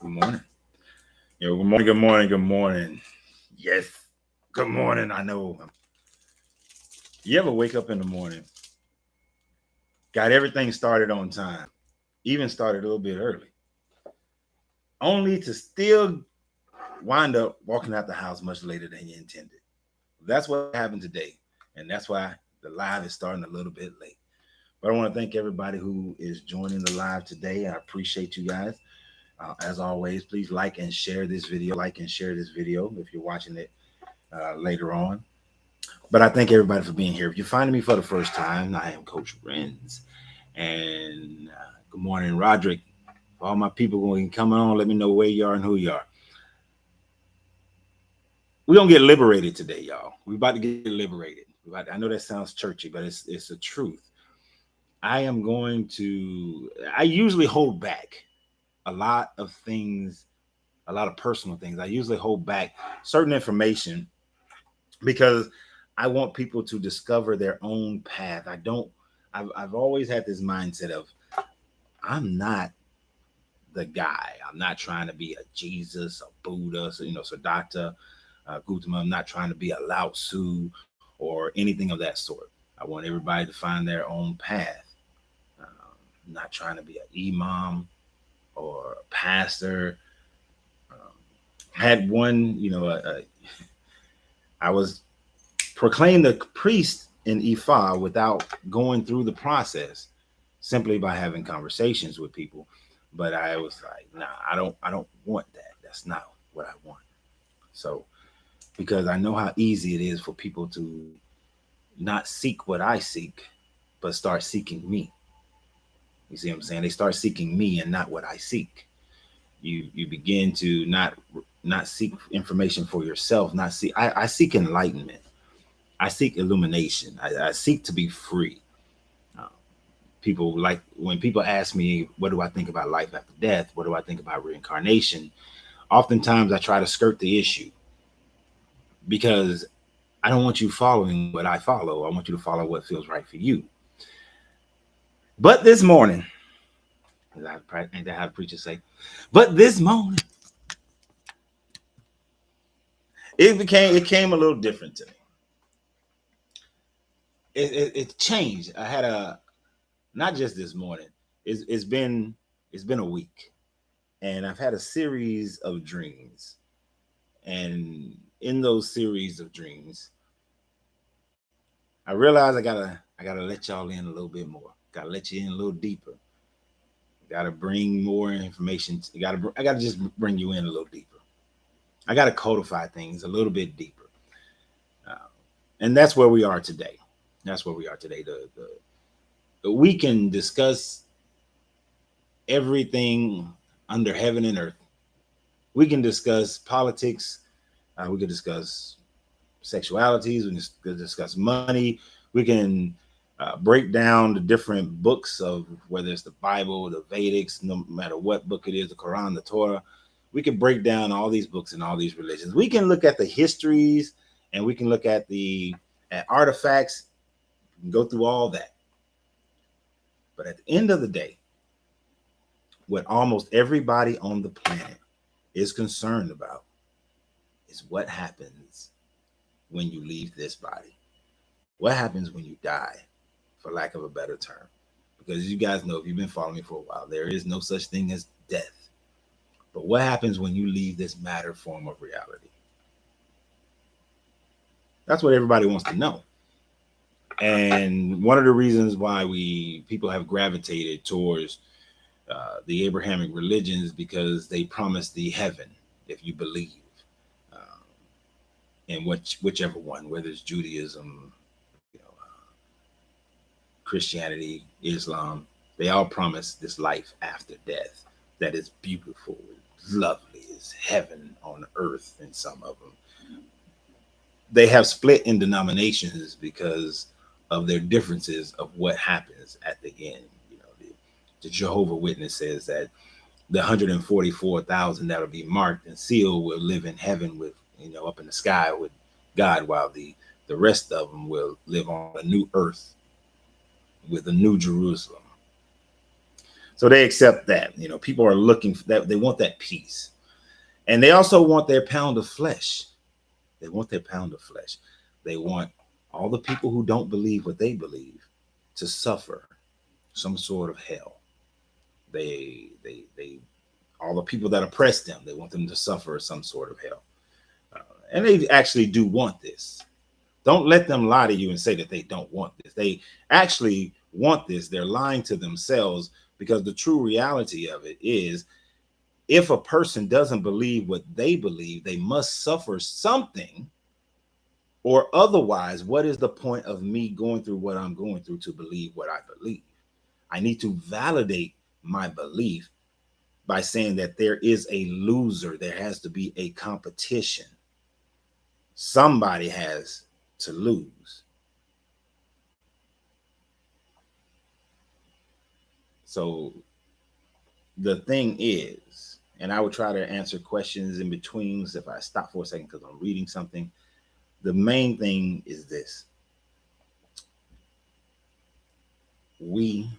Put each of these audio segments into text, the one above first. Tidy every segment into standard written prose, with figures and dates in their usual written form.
Good morning. Good morning. Good morning. Good morning. Yes. Good morning. I know. You ever wake up in the morning, got everything started on time, even started a little bit early, only to still wind up walking out the house much later than you intended? That's what happened today. And that's why the live is starting a little bit late. But I want to thank everybody who is joining the live today. I appreciate you guys. As always, please like and share this video. Like and share this video if you're watching it later on. But I thank everybody for being here. If you're finding me for the first time, I am Coach Renz. And good morning, Roderick. For all my people going coming on, let me know where you are and who you are. We're going to get liberated today, y'all. We're about to get liberated. I know that sounds churchy, but it's the truth. I usually hold back a lot of things, a lot of personal things. I usually hold back certain information because I want people to discover their own path. I've always had this mindset of I'm not the guy. I'm not trying to be a Jesus, a Buddha, Siddhartha, Gautama. I'm not trying to be a Lao Tzu or anything of that sort. I want everybody to find their own path. I'm not trying to be an imam or a pastor. Um, had one, I was proclaimed a priest in Ifa without going through the process, simply by having conversations with people. But I was like, nah, I don't want that. That's not what I want. So because I know how easy it is for people to not seek what I seek, but start seeking me. You see what I'm saying? They start seeking me and not what I seek. You begin to not seek information for yourself. Not see. I seek enlightenment. I seek illumination. I seek to be free. Uh, People like when people ask me, what do I think about life after death? What do I think about reincarnation? Oftentimes I try to skirt the issue because I don't want you following what I follow. I want you to follow what feels right for you. But this morning, ain't that how the preachers say? But this morning, it came a little different to me. It changed. I had a not just this morning. It's been a week, and I've had a series of dreams. And in those series of dreams, I realized I gotta let y'all in a little bit more. Gotta let you in a little deeper. Gotta bring more information. I gotta just bring you in a little deeper. I gotta codify things a little bit deeper. Uh, and that's where we are today. That's where we are today. We can discuss everything under heaven and earth. We can discuss politics. We can discuss sexualities. We can discuss money. We can break down the different books of whether it's the Bible, the Vedics, no matter what book it is, the Quran, the Torah. We can break down all these books and all these religions. We can look at the histories and we can look at at artifacts and go through all that. But at the end of the day, what almost everybody on the planet is concerned about is what happens when you leave this body. What happens when you die, for lack of a better term? Because you guys know, if you've been following me for a while, there is no such thing as death. But what happens when you leave this matter form of reality? That's what everybody wants to know. And one of the reasons why people have gravitated towards the Abrahamic religions, because they promise the heaven if you believe in whichever one, whether it's Judaism, Christianity, Islam. They all promise this life after death that is beautiful, lovely, is heaven on earth. In some of them, they have split in denominations because of their differences of what happens at the end. The Jehovah Witness says that the 144,000 that'll be marked and sealed will live in heaven with, up in the sky with God, while the rest of them will live on a new earth with a new Jerusalem. So they accept that. You know, people are looking for that. They want that peace. And they also want their pound of flesh. They want their pound of flesh. They want all the people who don't believe what they believe to suffer some sort of hell. They all the people that oppress them, they want them to suffer some sort of hell. And they actually do want this. Don't let them lie to you and say that they don't want this. They actually want this. They're lying to themselves, because the true reality of it is, if a person doesn't believe what they believe, they must suffer something, or otherwise, what is the point of me going through what I'm going through to believe what I believe? I need to validate my belief by saying that there is a loser. There has to be a competition. Somebody has to lose. So the thing is, and I would try to answer questions in betweens if I stop for a second because I'm reading something. The main thing is this: we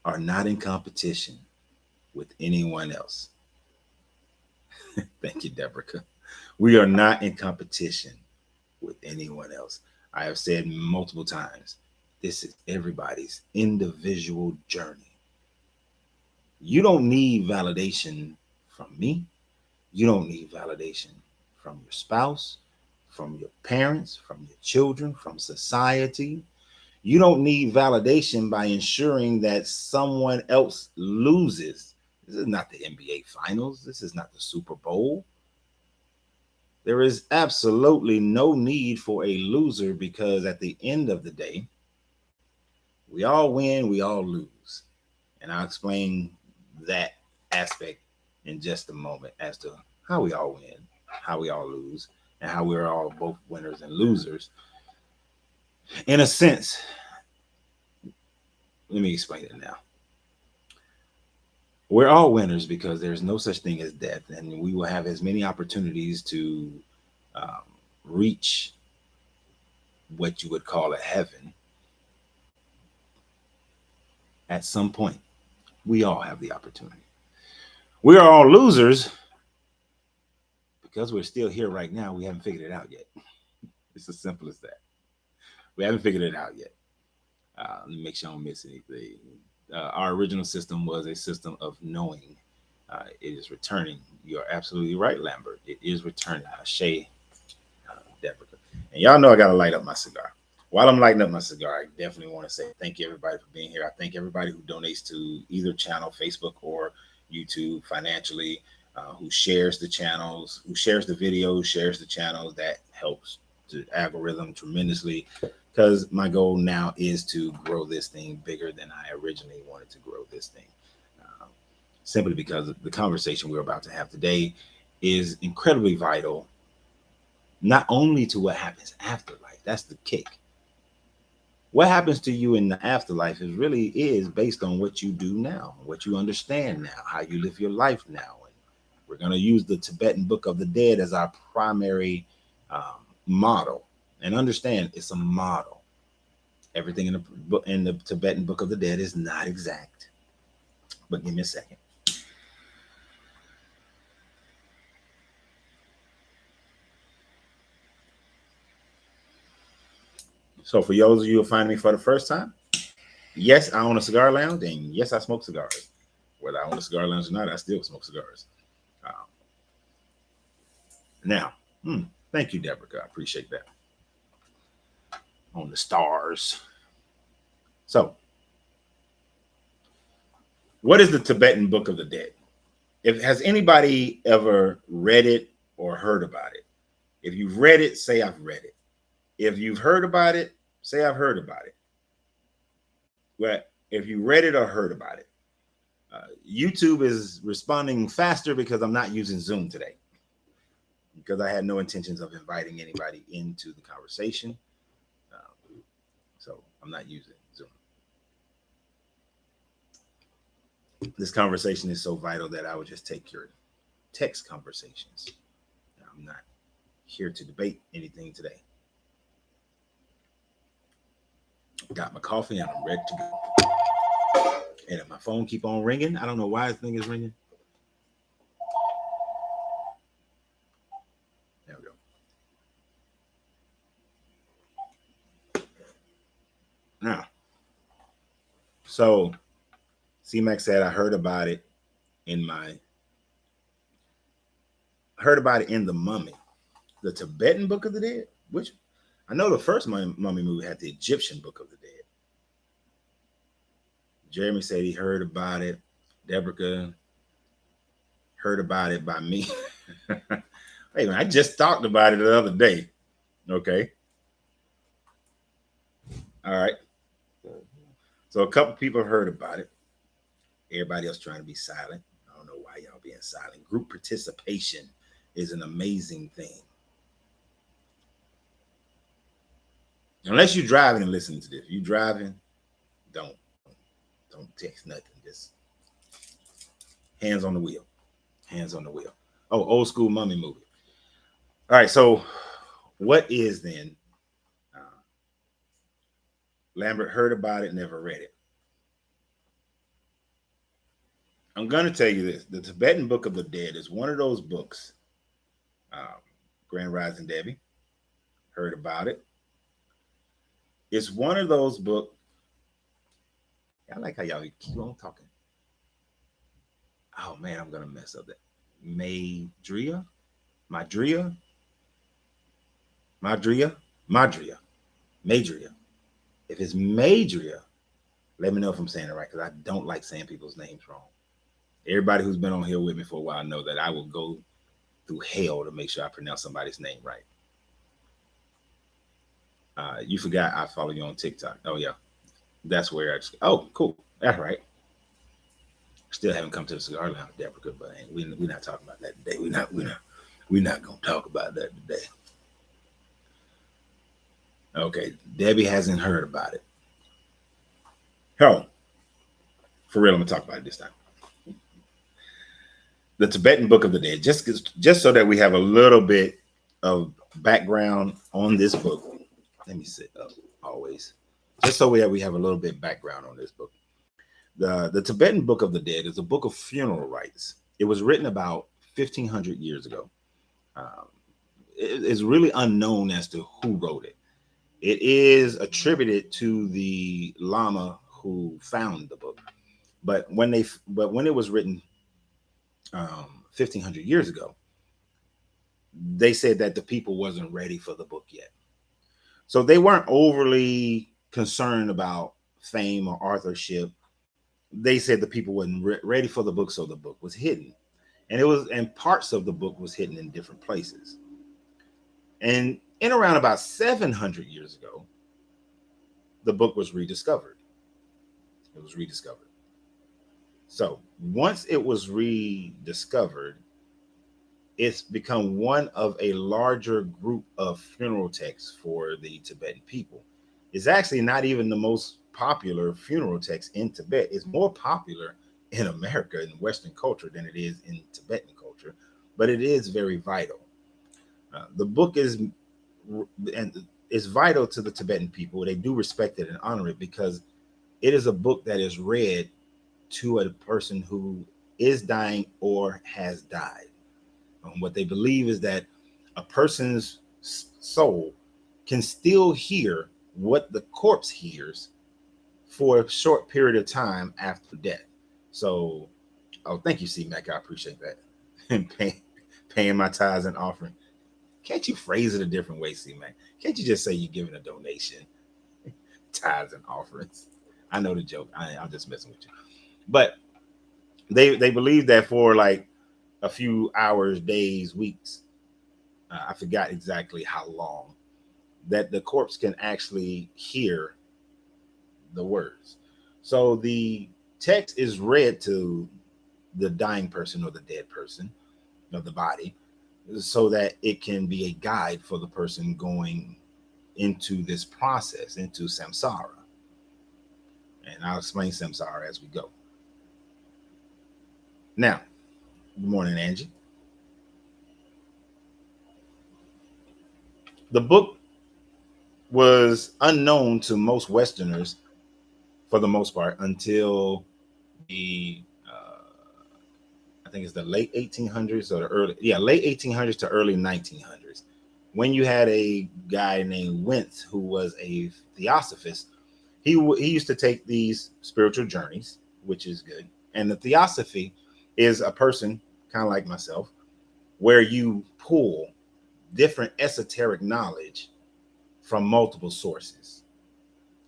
are not in competition with anyone else. Thank you, Deborah. We are not in competition with anyone else. I have said multiple times, this is everybody's individual journey. You don't need validation from me. You don't need validation from your spouse, from your parents, from your children, from society. You don't need validation by ensuring that someone else loses. This is not the NBA Finals. This is not the Super Bowl. There is absolutely no need for a loser, because at the end of the day, we all win, we all lose. And I'll explain that aspect in just a moment as to how we all win, how we all lose, and how we're all both winners and losers. In a sense, let me explain it now. We're all winners because there's no such thing as death, and we will have as many opportunities to um, reach what you would call a heaven at some point. We all have the opportunity. We are all losers because we're still here right now. We haven't figured it out yet. It's as simple as that. We haven't figured it out yet. Let me make sure I don't miss anything. Our original system was a system of knowing. It is returning. You're absolutely right, Lambert. It is returning. Shay, Deborah. And y'all know I got to light up my cigar. While I'm lighting up my cigar, I definitely want to say thank you, everybody, for being here. I thank everybody who donates to either channel, Facebook or YouTube, financially, who shares the channels, who shares the videos, shares the channels. That helps the algorithm tremendously, because my goal now is to grow this thing bigger than I originally wanted to grow this thing. Simply because the conversation we're about to have today is incredibly vital, not only to what happens after life. That's the kick. What happens to you in the afterlife is based on what you do now, what you understand now, how you live your life now. And we're going to use the Tibetan Book of the Dead as our primary model. And understand, it's a model. Everything in the Tibetan Book of the Dead is not exact. But give me a second. So for those of you who find me for the first time, yes, I own a cigar lounge, and yes, I smoke cigars. Whether I own a cigar lounge or not, I still smoke cigars. Now, thank you, Deborah. I appreciate that. On the stars. So, what is the Tibetan Book of the Dead? Has anybody ever read it or heard about it? If you've read it, say I've read it. If you've heard about it, say I've heard about it. Well, if you read it or heard about it, YouTube is responding faster because I'm not using Zoom today, because I had no intentions of inviting anybody into the conversation. So I'm not using Zoom. This conversation is so vital that I would just take your text conversations. I'm not here to debate anything today. Got my coffee and I'm ready to go. And if my phone keep on ringing, I don't know why this thing is ringing. There we go. Now, so C-Mac said I heard about it in the Mummy, the Tibetan Book of the Dead, which I know the first Mummy movie had the Egyptian Book of the Dead. Jeremy said he heard about it. Deborah heard about it by me. Hey, man, I just talked about it the other day. Okay. All right. So a couple people heard about it. Everybody else trying to be silent. I don't know why y'all being silent. Group participation is an amazing thing. Unless you're driving and listening to this. If you're driving, don't text nothing. Just hands on the wheel. Hands on the wheel. Oh, old school Mummy movie. All right. So what is then? Lambert heard about it, never read it. I'm going to tell you this. The Tibetan Book of the Dead is one of those books. Grand Rising Debbie heard about it. It's one of those books. I like how y'all keep on talking. Oh, man, I'm going to mess up that. Madria. If it's Madria, let me know if I'm saying it right, because I don't like saying people's names wrong. Everybody who's been on here with me for a while know that I will go through hell to make sure I pronounce somebody's name right. You forgot I follow you on TikTok. Oh, yeah. That's where I just, oh, cool. That's right. Still haven't come to the cigar lounge, Deborah, but we're not talking about that today. We're not going to talk about that today. Okay, Debbie hasn't heard about it. Hell, for real, I'm going to talk about it this time. The Tibetan Book of the Dead, just so that we have a little bit of background on this book. Let me sit up always. Just so we have a little bit of background on this book. The Tibetan Book of the Dead is a book of funeral rites. It was written about 1,500 years ago. It's really unknown as to who wrote it. It is attributed to the Lama who found the book, but when it was written 1,500 years ago, they said that the people wasn't ready for the book yet. So they weren't overly concerned about fame or authorship. They said the people wasn't ready for the book, so the book was hidden, and parts of the book was hidden in different places. And in around about 700 years ago, the book was rediscovered. It was rediscovered. So once it was rediscovered, it's become one of a larger group of funeral texts for the Tibetan people. It's actually not even the most popular funeral text in Tibet. It's more popular in America and Western culture than it is in Tibetan culture, but it is very vital. The book is vital to the Tibetan people. They do respect it and honor it because it is a book that is read to a person who is dying or has died. What they believe is that a person's soul can still hear what the corpse hears for a short period of time after death. So, thank you, C-Mac. I appreciate that. And paying my tithes and offering. Can't you phrase it a different way, C-Mac? Can't you just say you're giving a donation? Tithes and offerings. I know the joke. I'm just messing with you. But they believe that for like a few hours, days, weeks, I forgot exactly how long, that the corpse can actually hear the words. So the text is read to the dying person or the dead person of the body so that it can be a guide for the person going into this process, into samsara. And I'll explain samsara as we go. Now, good morning, Angie. The book was unknown to most Westerners for the most part until the I think it's the late 1800s or the late 1800s to early 1900s, when you had a guy named Wentz who was a theosophist. He used to take these spiritual journeys, which is good. And the theosophy is a person kind of like myself, where you pull different esoteric knowledge from multiple sources.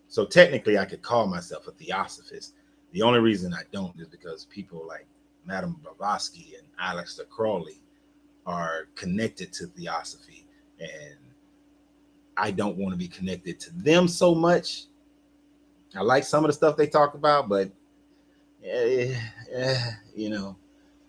So technically, I could call myself a theosophist. The only reason I don't is because people like Madame Blavatsky and Aleister Crowley are connected to theosophy, and I don't want to be connected to them so much. I like some of the stuff they talk about, but you know,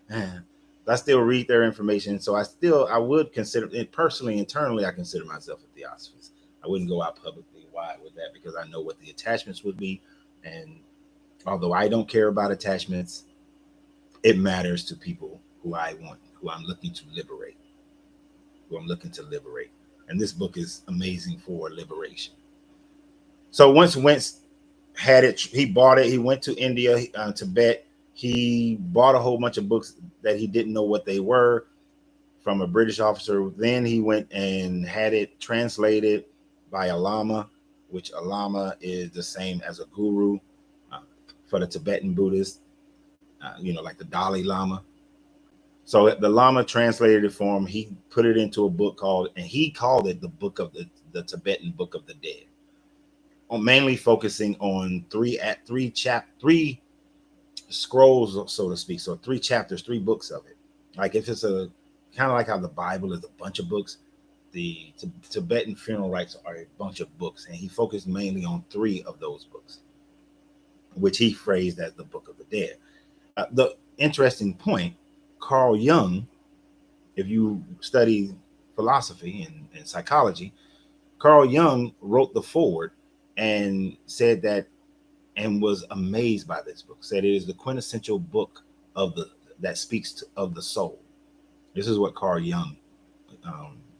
I still read their information. So I would consider it personally, internally, I consider myself a theosophist. I wouldn't go out publicly wide with that because I know what the attachments would be. And although I don't care about attachments, it matters to people who I'm looking to liberate, And this book is amazing for liberation. So once Wentz had it, he bought it. He went to India, Tibet. He bought a whole bunch of books that he didn't know what they were from a British officer. Then he went and had it translated by a lama, which a lama is the same as a guru for the Tibetan Buddhists, like the Dalai Lama. So the Lama translated it for him. He put it into a book he called it the Book of the Tibetan Book of the Dead, mainly focusing on three scrolls, so to speak. So 3 chapters, 3 books of it. Like if it's a kind of like how the Bible is a bunch of books, the Tibetan funeral rites are a bunch of books, and he focused mainly on 3 of those books, which he phrased as the Book of the Dead. The interesting point, Carl Jung, if you study philosophy and psychology, Carl Jung wrote the foreword and said that, and was amazed by this book, said it is the quintessential book that speaks of the soul. This is what Carl Jung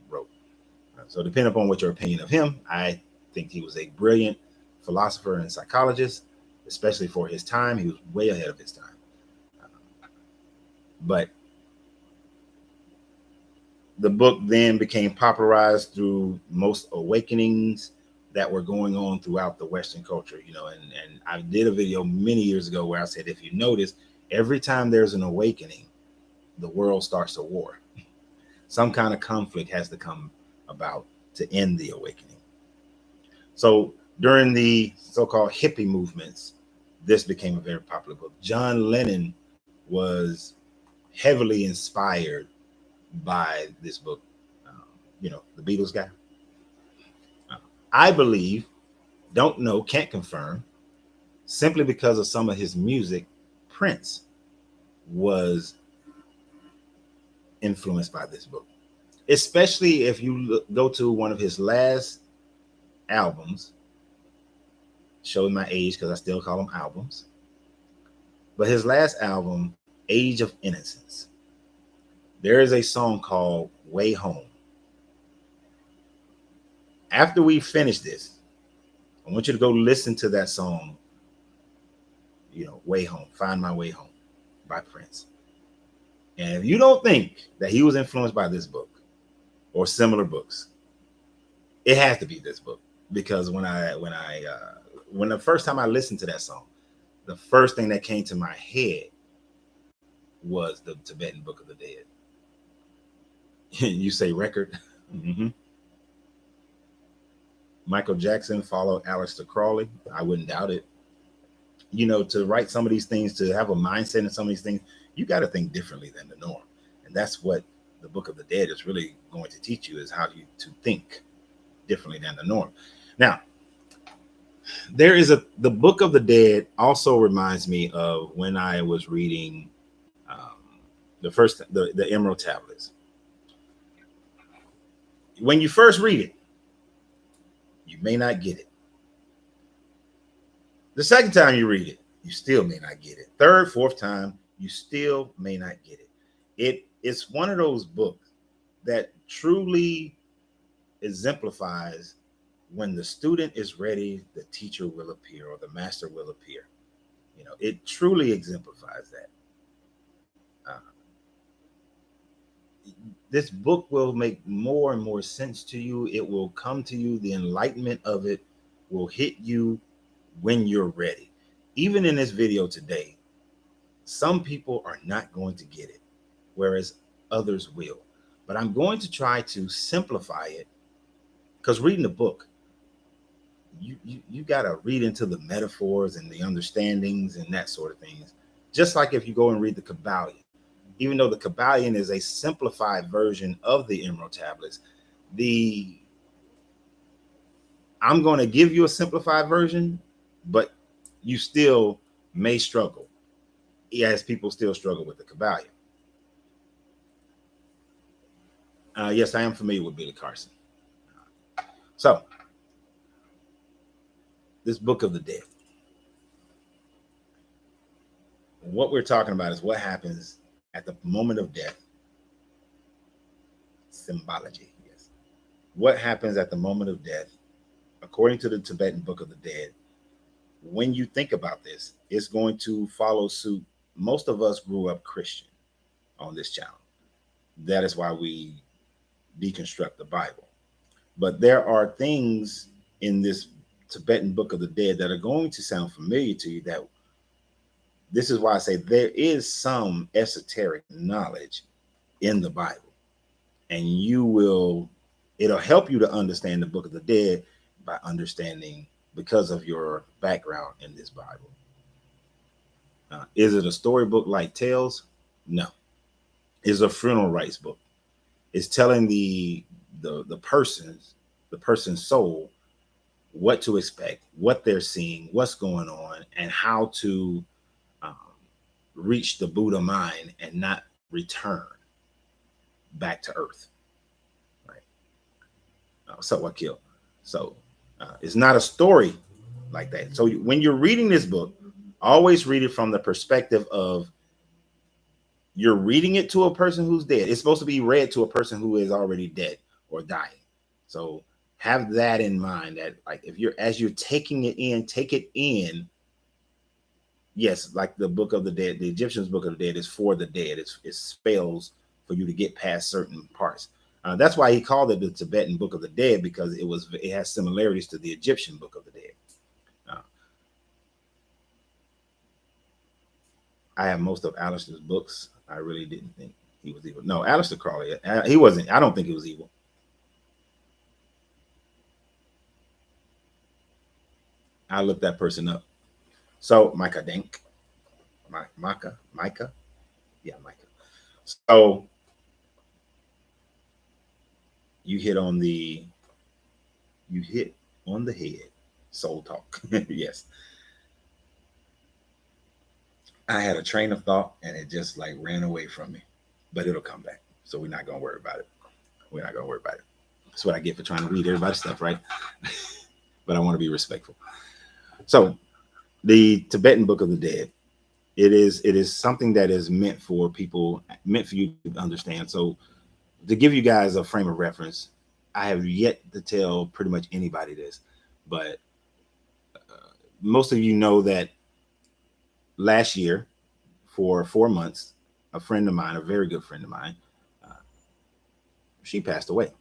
wrote. So depending upon what your opinion of him, I think he was a brilliant philosopher and psychologist, especially for his time. He was way ahead of his time. But the book then became popularized through most awakenings that were going on throughout the Western culture, and I did a video many years ago where I said, if you notice, every time there's an awakening, the world starts a war. Some kind of conflict has to come about to end the awakening. So during the so-called hippie movements, this became a very popular book. John Lennon was heavily inspired by this book. The Beatles guy. I believe, don't know, can't confirm, simply because of some of his music, Prince was influenced by this book. Especially if you go to one of his last albums, showing my age because I still call them albums, but his last album, Age of Innocence, there is a song called Way Home. After we finish this, I want you to go listen to that song, Way Home, Find My Way Home by Prince. And if you don't think that he was influenced by this book or similar books, it has to be this book. Because when the first time I listened to that song, the first thing that came to my head was the Tibetan Book of the Dead. You say record? Mm-hmm. Michael Jackson followed Aleister Crowley. I wouldn't doubt it. To write some of these things, to have a mindset in some of these things, you got to think differently than the norm. And that's what the Book of the Dead is really going to teach you, is how to think differently than the norm. Now, the Book of the Dead also reminds me of when I was reading the Emerald Tablets. When you first read it, you may not get it. The second time you read it, you still may not get it. Third, fourth time, you still may not get it. It's one of those books that truly exemplifies when the student is ready, the teacher will appear, or the master will appear. It truly exemplifies that. Uh, this book will make more and more sense to you. It will come to you. The enlightenment of it will hit you when you're ready. Even in this video today, some people are not going to get it, whereas others will. But I'm going to try to simplify it, because reading the book, you got to read into the metaphors and the understandings and that sort of things. Just like if you go and read the Kabbalion, even though the Kabbalion is a simplified version of the Emerald Tablets, I'm going to give you a simplified version, but you still may struggle, as people still struggle with the Kabbalion. Yes, I am familiar with Billy Carson. So, this Book of the Dead. What we're talking about is what happens at the moment of death. Symbology, yes. What happens at the moment of death, according to the Tibetan Book of the Dead. When you think about this, it's going to follow suit. Most of us grew up Christian on this channel. That is why we deconstruct the Bible. But there are things in this Tibetan Book of the Dead that are going to sound familiar to you. That this is why I say there is some esoteric knowledge in the Bible, and it'll help you to understand the Book of the Dead by understanding, because of your background in this Bible. Is it a storybook like Tales? No. It's a funeral rites book. It's telling the person's soul what to expect, what they're seeing, what's going on, and how to reach the Buddha mind and not return back to earth. Right? So what killed? So it's not a story like that. So when you're reading this book, always read it from the perspective of, you're reading it to a person who's dead. It's supposed to be read to a person who is already dead or dying. So have that in mind, that like as you're taking it in, take it in. Yes, like the Book of the Dead, the Egyptians' Book of the Dead is for the dead. It's spells for you to get past certain parts. That's why he called it the Tibetan Book of the Dead, because it has similarities to the Egyptian Book of the Dead. I have most of Aleister's books. I really didn't think he was evil. No, Aleister Crowley, he wasn't. I don't think he was evil. I looked that person up. So Micah Denk, Micah, yeah, Micah. So you hit on the head. Soul talk. Yes. I had a train of thought and it just like ran away from me, but it'll come back. So we're not going to worry about it. That's what I get for trying to read everybody's stuff, right? But I want to be respectful. So the Tibetan Book of the Dead, it is something that is meant for you to understand. So to give you guys a frame of reference, I have yet to tell pretty much anybody this, but most of you know that last year, for 4 months, a friend of mine, a very good friend of mine, she passed away.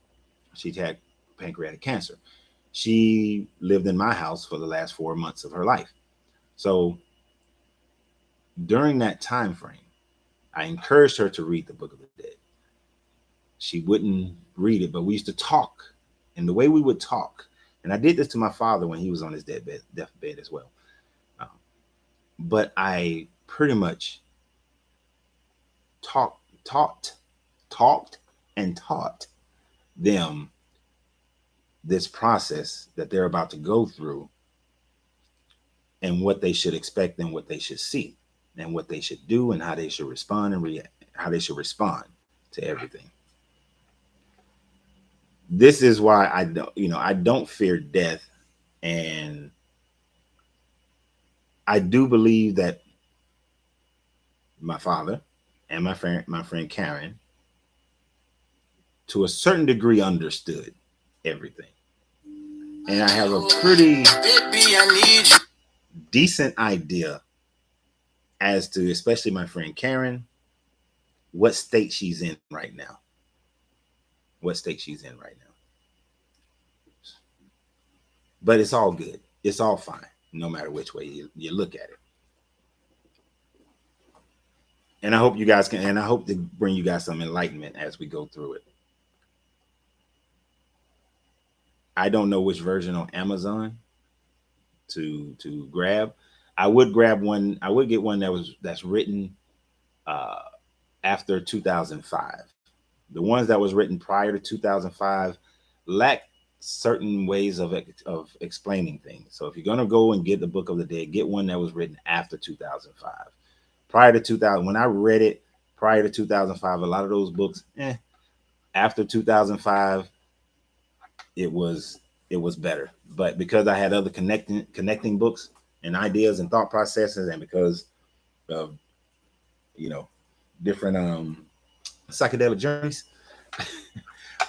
She had pancreatic cancer. She lived in my house for the last 4 months of her life. So during that time frame, I encouraged her to read the Book of the Dead. She wouldn't read it, but we used to talk. And the way we would talk, and I did this to my father when he was on his deathbed as well. But I pretty much talked and taught them this process that they're about to go through, and what they should expect and what they should see and what they should do and how they should respond and react, how they should respond to everything. This is why I don't fear death. And I do believe that my father and my friend Karen, to a certain degree, understood everything. And I have a pretty decent idea as to, especially my friend Karen, what state she's in right now. What state she's in right now. But it's all good. It's all fine, no matter which way you look at it. And I hope you guys can, and I hope to bring you guys some enlightenment as we go through it. I don't know which version on Amazon to grab. I would grab one. I would get one that's written uh, after 2005. The ones that was written prior to 2005 lack certain ways of explaining things. So if you're gonna go and get the Book of the Dead, get one that was written after 2005. Prior to 2000, when I read it prior to 2005, a lot of those books, after 2005, it was better. But because I had other connecting books and ideas and thought processes, and because of different psychedelic journeys,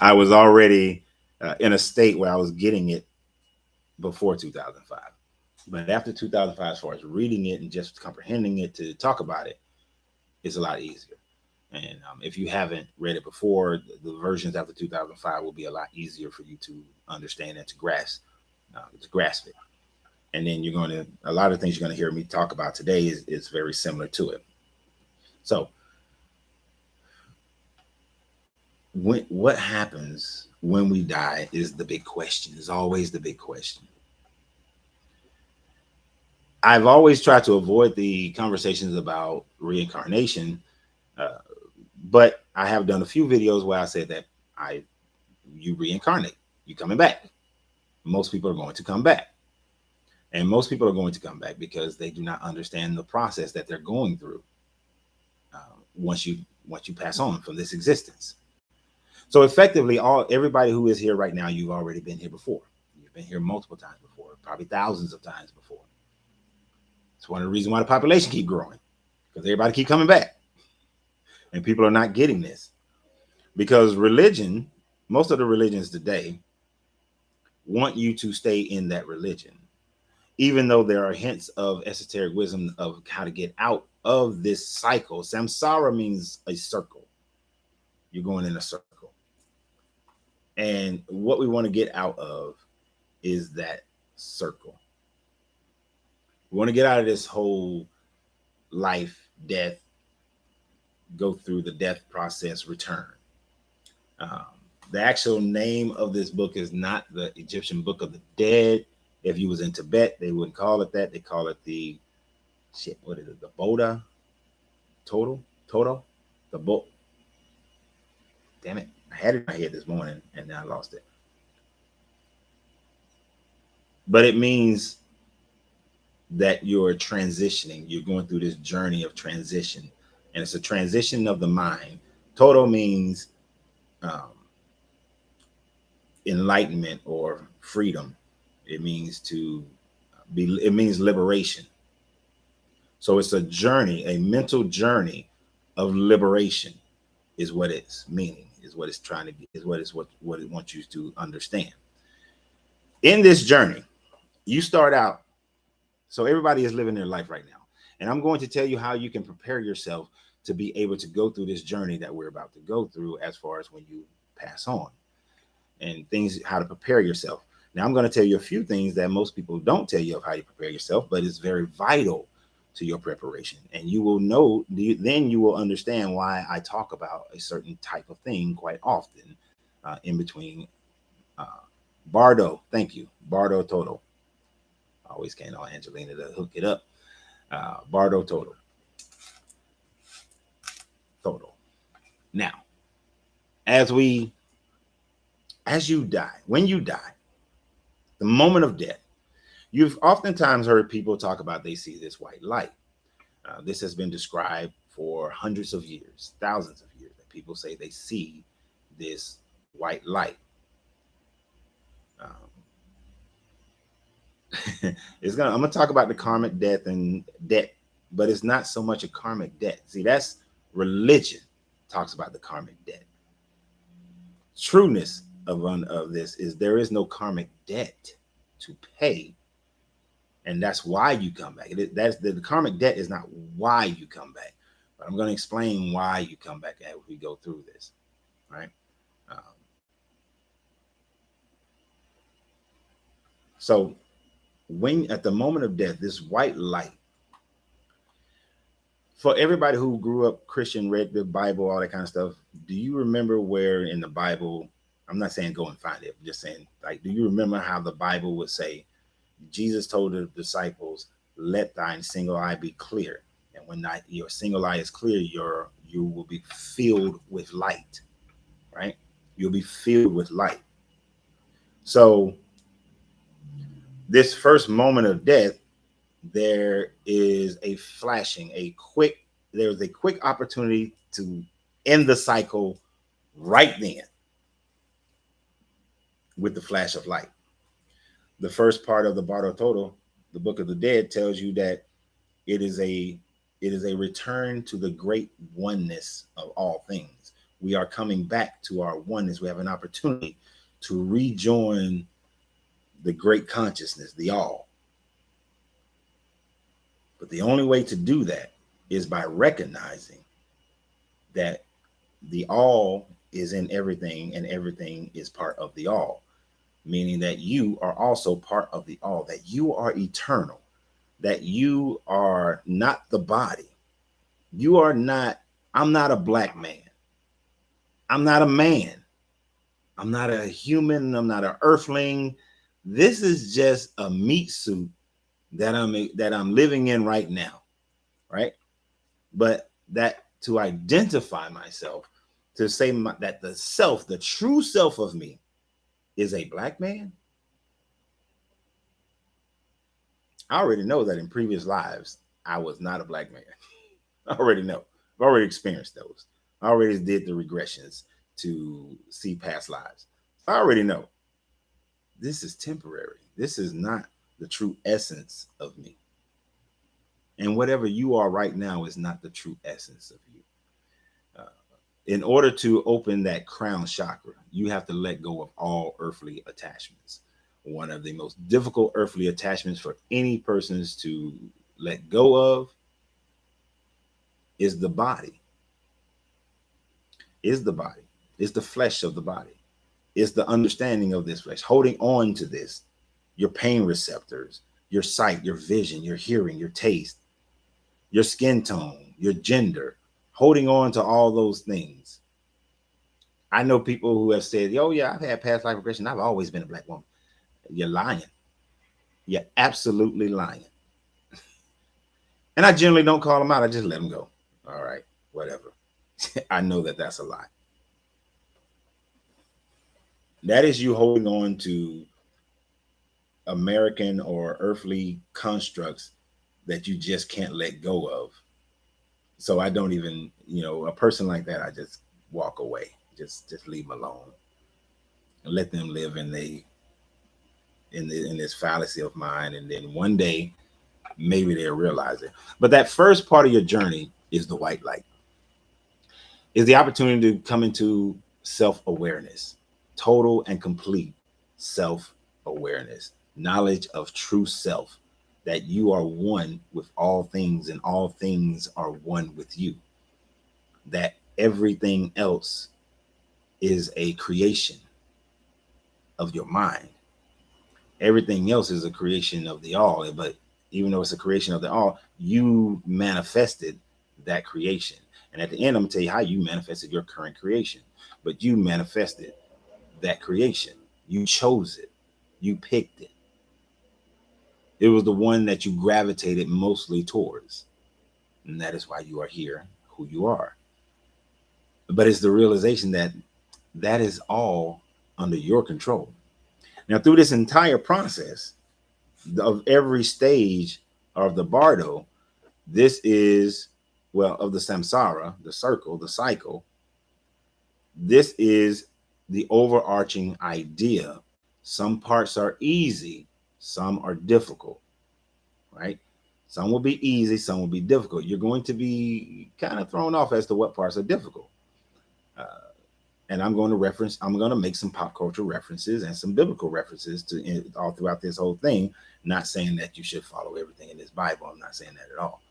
I was already in a state where I was getting it before 2005. But after 2005, as far as reading it and just comprehending it to talk about it, it's a lot easier. And if you haven't read it before, the versions after 2005 will be a lot easier for you to understand and to grasp it. And then a lot of things you're going to hear me talk about today is very similar to it. So what happens when we die is the big question. Is always the big question. I've always tried to avoid the conversations about reincarnation, but I have done a few videos where I said that you reincarnate, you coming back. Most people are going to come back, and most people are going to come back because they do not understand the process that they're going through once you pass on from this existence. So effectively, everybody who is here right now, you've already been here before. You've been here multiple times before, probably thousands of times before. It's one of the reasons why the population keep growing, because everybody keep coming back. And people are not getting this because religion, most of the religions today want you to stay in that religion, even though there are hints of esoteric wisdom of how to get out of this cycle. Samsara means a circle. You're going in a circle. And what we want to get out of is that circle. We want to get out of this whole life, death, go through the death process, return. The actual name of this book is not the Egyptian Book of the Dead. If you was in Tibet, they wouldn't call it that. They call it the what is it? The Boda Total? The book. Damn it. I had it in my head this morning and now I lost it. But it means that you're transitioning. You're going through this journey of transition. And it's a transition of the mind. Total means enlightenment or freedom. It means it means liberation. So it's a journey, a mental journey of liberation is what it's meaning, is what it's trying to be, is what it wants you to understand. In this journey, you start out, so everybody is living their life right now. And I'm going to tell you how you can prepare yourself to be able to go through this journey that we're about to go through as far as when you pass on. And things, how to prepare yourself. Now, I'm going to tell you a few things that most people don't tell you of how you prepare yourself, but it's very vital to your preparation. And you will know, then you will understand why I talk about a certain type of thing quite often in between. Bardo, thank you. Bardo Total. I always can't on Angelina to hook it up. Bardo Total. Now, as you die, when you die, the moment of death, you've oftentimes heard people talk about they see this white light. This has been described for hundreds of years, thousands of years, that people say they see this white light. I'm going to talk about the karmic death and debt, but it's not so much a karmic debt. See, that's religion talks about the karmic debt. Trueness of this is there is no karmic debt to pay And that's why you come back. That's the karmic debt is not why you come back, but I'm going to explain why you come back as we go through this, right? Um, so when at the moment of death, this white light, for everybody who grew up Christian, read the Bible, all that kind of stuff, do you remember where in the Bible, I'm not saying go and find it, I'm just saying, like, do you remember how the Bible would say, Jesus told the disciples, let thine single eye be clear. And when your single eye is clear, you will be filled with light, right? You'll be filled with light. So this first moment of death, there is a flashing, there's a quick opportunity to end the cycle right then with the flash of light. The first part of the Bardo Todo, the Book of the Dead, tells you that it is a return to the great oneness of all things. We are coming back to our oneness. We have an opportunity to rejoin the great consciousness, the all. But the only way to do that is by recognizing that the all is in everything and everything is part of the all, meaning that you are also part of the all, that you are eternal, that you are not the body. You are not, I'm not a black man. I'm not a man. I'm not a human. I'm not an earthling. This is just a meat suit that I'm living in right now, right? But that to identify myself, to say that the self, the true self of me, is a black man. I already know that in previous lives I was not a black man. I already know. I've already experienced those. I already did the regressions to see past lives. I already know this is temporary. This is not the true essence of me. And whatever you are right now is not the true essence of you. Uh, in order to open that crown chakra, you have to let go of all earthly attachments. One of the most difficult earthly attachments for any persons to let go of is the body. Is the body. Is the flesh of the body. Is the understanding of this flesh, holding on to this, your pain receptors, your sight, your vision, your hearing, your taste, your skin tone, your gender, holding on to all those things. I know people who have said, oh yeah, I've had past life regression. I've always been a black woman. You're lying. You're absolutely lying. And I generally don't call them out. I just let them go. All right, whatever. I know that that's a lie. That is you holding on to American or earthly constructs that you just can't let go of. So I don't even, a person like that, I just walk away. Just leave them alone and let them live in this fallacy of mine. And then one day, maybe they'll realize it. But that first part of your journey is the white light. Is the opportunity to come into self-awareness, total and complete self-awareness, knowledge of true self, that you are one with all things and all things are one with you, that everything else is a creation of your mind. Everything else is a creation of the all, but even though it's a creation of the all, you manifested that creation. And at the end, I'm gonna tell you how you manifested your current creation, but you manifested that creation. You chose it. You picked it. It was the one that you gravitated mostly towards. And that is why you are here, who you are. But it's the realization that that is all under your control. Now, through this entire process of every stage of the bardo, this is, of the samsara, the circle, the cycle, this is the overarching idea. Some parts are easy, some are difficult, right? Some will be easy, some will be difficult. You're going to be kind of thrown off as to what parts are difficult. Uh, And I'm going to make some pop culture references and some biblical references to all throughout this whole thing. Not saying that you should follow everything in this Bible. I'm not saying that at all,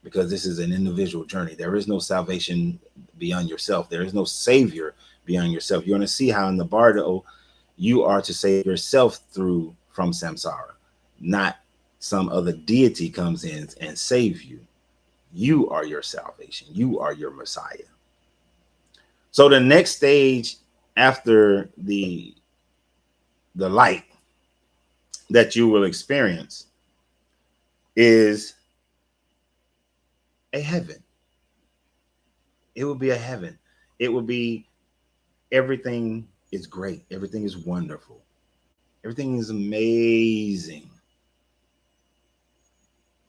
because this is an individual journey. There is no salvation beyond yourself. There is no savior beyond yourself. You're going to see how in the bardo you are to save yourself through from samsara, not some other deity comes in and save you. You are your salvation. You are your Messiah. So the next stage after the light that you will experience is a heaven. It will be a heaven. It will be everything is great. Everything is wonderful. Everything is amazing.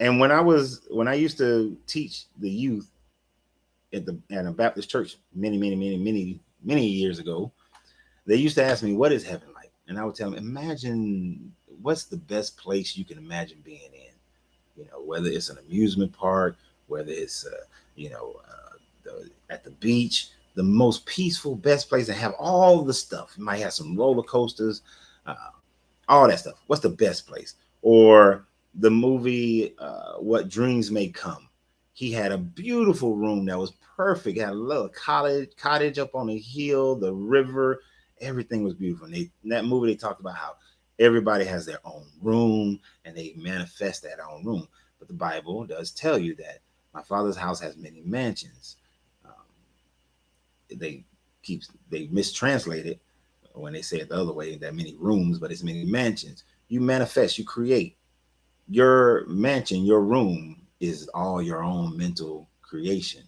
And when I used to teach the youth at a Baptist church many years ago, they used to ask me, what is heaven like? And I would tell them, imagine what's the best place you can imagine being in. Whether it's an amusement park, whether it's at the beach, the most peaceful, best place to have all the stuff. You might have some roller coasters, uh, all that stuff. What's the best place? Or the movie What Dreams May Come. He had a beautiful room that was perfect. Had a little cottage up on a hill, the river, everything was beautiful. And in that movie, they talked about how everybody has their own room and they manifest that own room. But the Bible does tell you that my Father's house has many mansions. They mistranslate it when they say it the other way, that many rooms, but it's many mansions. You manifest, you create. Your mansion, your room is all your own mental creation,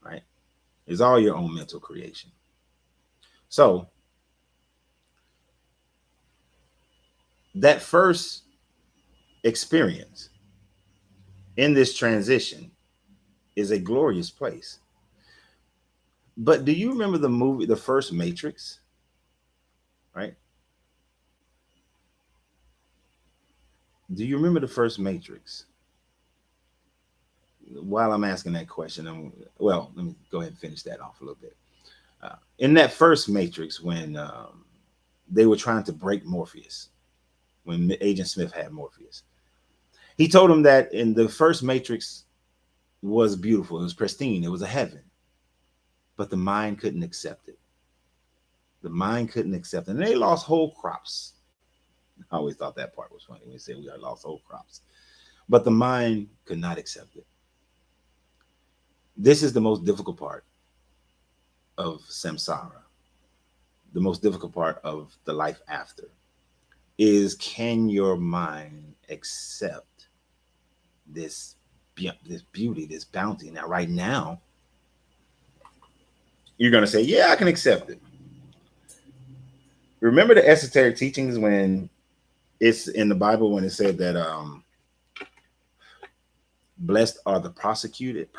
right? It's all your own mental creation. So that first experience in this transition is a glorious place. But do you remember the movie, the first Matrix? Right? Do you remember the first Matrix? While I'm asking that question, let me go ahead and finish that off a little bit. In that first Matrix, when they were trying to break Morpheus, when Agent Smith had Morpheus, he told him that in the first Matrix was beautiful, it was pristine, it was a heaven, but the mind couldn't accept it. The mind couldn't accept it, and they lost whole crops. I always thought that part was funny when they said we lost whole crops, but the mind could not accept it. This is the most difficult part of samsara. The most difficult part of the life after is, can your mind accept this beauty, this bounty? Now, right now, you're going to say, yeah, I can accept it. Remember the esoteric teachings when it's in the Bible, when it said that blessed are the persecuted,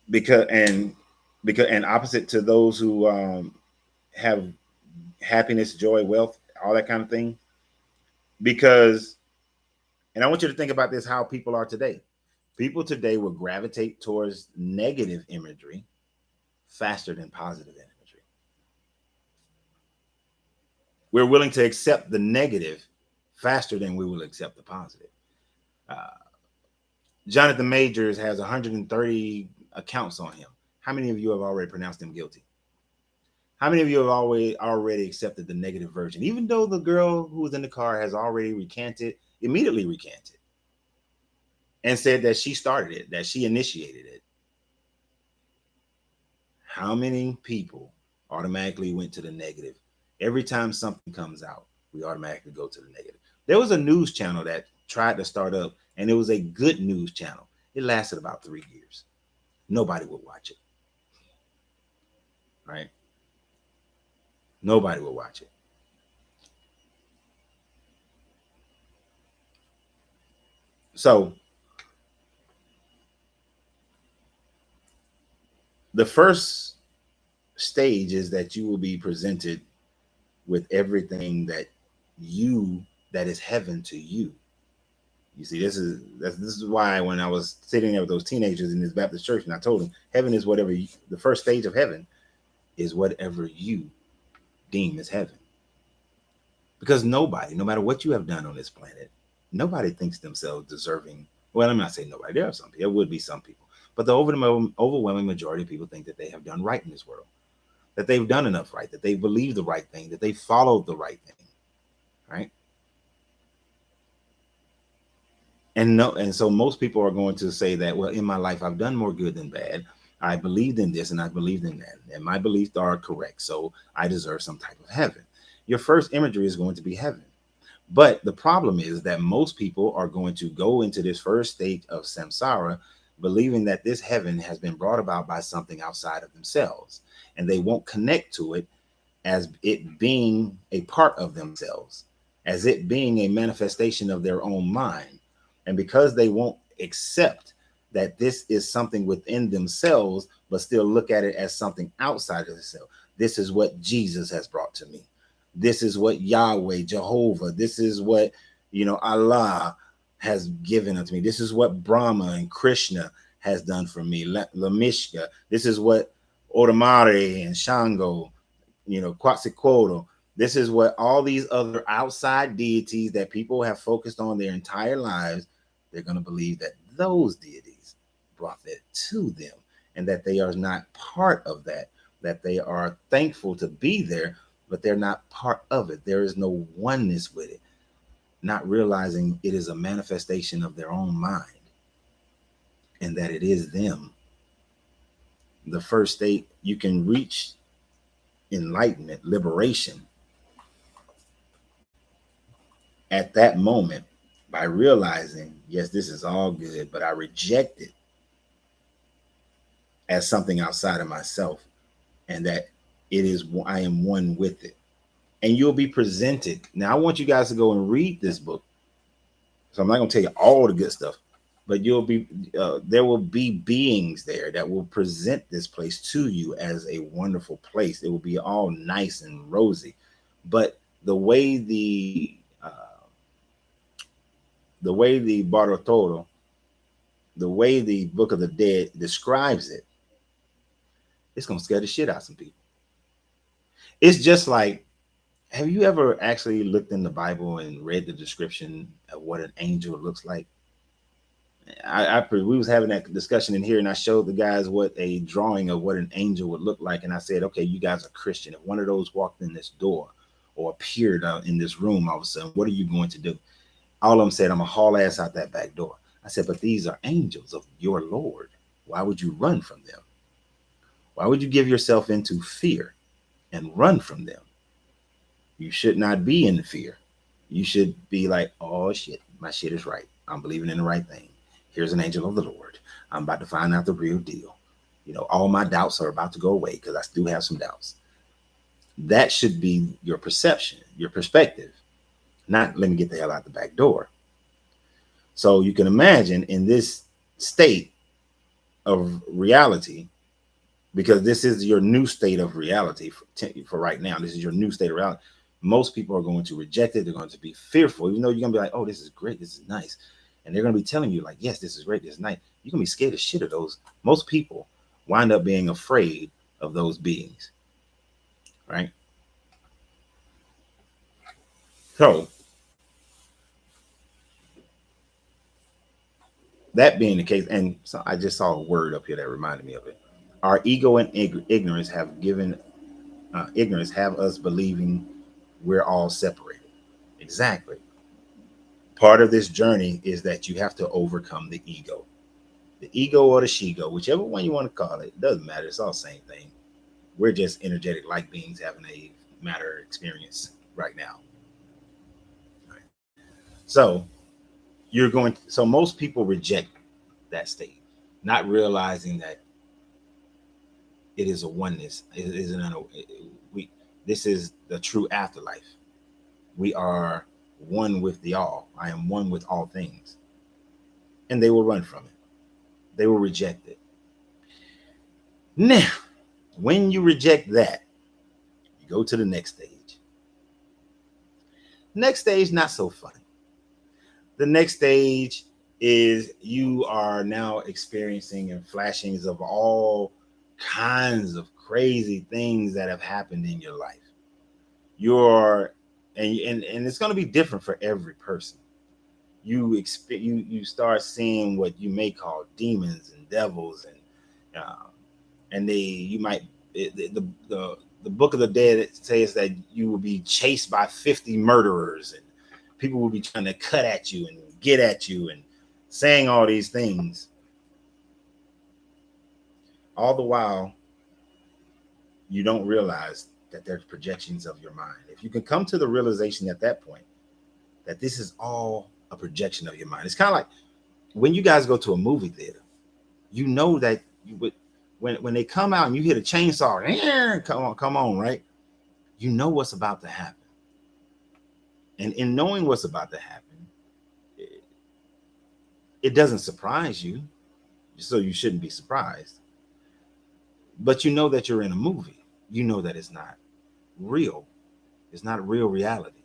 because opposite to those who have happiness, joy, wealth, all that kind of thing. Because, and I want you to think about this, how people are today. People today will gravitate towards negative imagery faster than positive imagery. We're willing to accept the negative faster than we will accept the positive. Jonathan Majors has 130 accounts on him. How many of you have already pronounced him guilty? How many of you have already accepted the negative version, even though the girl who was in the car has already immediately recanted, and said that she started it, that she initiated it? How many people automatically went to the negative? Every time something comes out, we automatically go to the negative. There was a news channel that tried to start up, and it was a good news channel. It lasted about 3 years. Nobody would watch it. Right? Nobody will watch it. So the first stage is that you will be presented with everything that is heaven to you. You see, this is why when I was sitting there with those teenagers in this Baptist church, and I told them, heaven is whatever the first stage of heaven is whatever you deem as heaven. Because nobody, no matter what you have done on this planet, nobody thinks themselves deserving. Well, I'm not saying nobody. There are some people. There would be some people, but the overwhelming majority of people think that they have done right in this world, that they've done enough right, that they believe the right thing, that they followed the right thing, right? And no, and so most people are going to say that, well, in my life, I've done more good than bad. I believed in this and I believed in that, and my beliefs are correct, so I deserve some type of heaven. Your first imagery is going to be heaven. But the problem is that most people are going to go into this first state of samsara believing that this heaven has been brought about by something outside of themselves, and they won't connect to it as it being a part of themselves, as it being a manifestation of their own mind. And because they won't accept that this is something within themselves, but still look at it as something outside of themselves, this is what Jesus has brought to me. This is what Yahweh, Jehovah, this is what, Allah has given unto me. This is what Brahma and Krishna has done for me. Lamishka, this is what Otamare and Shango, Quetzalcoatl. This is what all these other outside deities that people have focused on their entire lives, they're going to believe that those deities brought that to them and that they are not part of that they are thankful to be there, but they're not part of it. There is no oneness with it, not realizing it is a manifestation of their own mind and that it is them. The first state you can reach enlightenment, liberation, at that moment by realizing, yes, this is all good, but I reject it as something outside of myself, and that I am one with it. And you'll be presented. Now, I want you guys to go and read this book. So I'm not going to tell you all the good stuff, but there will be beings there that will present this place to you as a wonderful place. It will be all nice and rosy, but the way the Barotoro, the way the Book of the Dead describes it, it's going to scare the shit out of some people. It's just like, have you ever actually looked in the Bible and read the description of what an angel looks like? We was having that discussion in here, and I showed the guys what a drawing of what an angel would look like, and I said, okay, you guys are Christian. If one of those walked in this door or appeared in this room all of a sudden, what are you going to do? All of them said, I'm going to haul ass out that back door. I said, but these are angels of your Lord. Why would you run from them? Why would you give yourself into fear and run from them? You should not be in fear. You should be like, oh shit, my shit is right. I'm believing in the right thing. Here's an angel of the Lord. I'm about to find out the real deal. All my doubts are about to go away because I still have some doubts. That should be your perception, your perspective. Not let me get the hell out the back door. So you can imagine in this state of reality, because this is your new state of reality for right now. This is your new state of reality. Most people are going to reject it. They're going to be fearful, even though you're going to be like, oh, this is great. This is nice. And they're going to be telling you like, yes, this is great. This is nice. You're going to be scared of shit of those. Most people wind up being afraid of those beings. Right? So that being the case, and so I just saw a word up here that reminded me of it. Our ego and ignorance have us believing we're all separated. Exactly. Part of this journey is that you have to overcome the ego. The ego or the she-go, whichever one you want to call it, doesn't matter. It's all the same thing. We're just energetic light beings having a matter experience right now. Right. So most people reject that state, not realizing that it is a oneness. This is the true afterlife. We are one with the all. I am one with all things. And they will run from it. They will reject it. Now, when you reject that, you go to the next stage. Next stage, not so fun. The next stage is you are now experiencing and flashings of all kinds of crazy things that have happened in your life. You're and it's going to be different for every person. You start seeing what you may call demons and devils, and you might the book of the dead says that you will be chased by 50 murderers, and people will be trying to cut at you and get at you and saying all these things. All the while, you don't realize that there's projections of your mind. If you can come to the realization at that point that this is all a projection of your mind, it's kind of like when you guys go to a movie theater, you know that you would when they come out and you hear the chainsaw, come on, right? You know what's about to happen. And in knowing what's about to happen, it doesn't surprise you, so you shouldn't be surprised. But you know that you're in a movie. You know that it's not real. It's not real reality.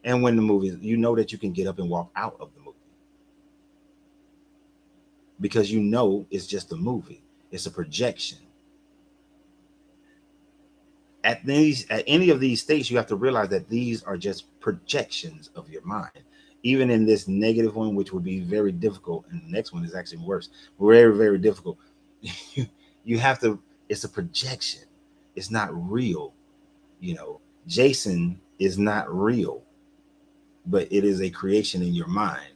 And when the movie, you know that you can get up and walk out of the movie because you know it's just a movie. It's a projection. At any of these states, you have to realize that these are just projections of your mind. Even in this negative one, which would be very difficult, and the next one is actually worse, very, very difficult. You have to, it's a projection. It's not real. Jason is not real, but it is a creation in your mind.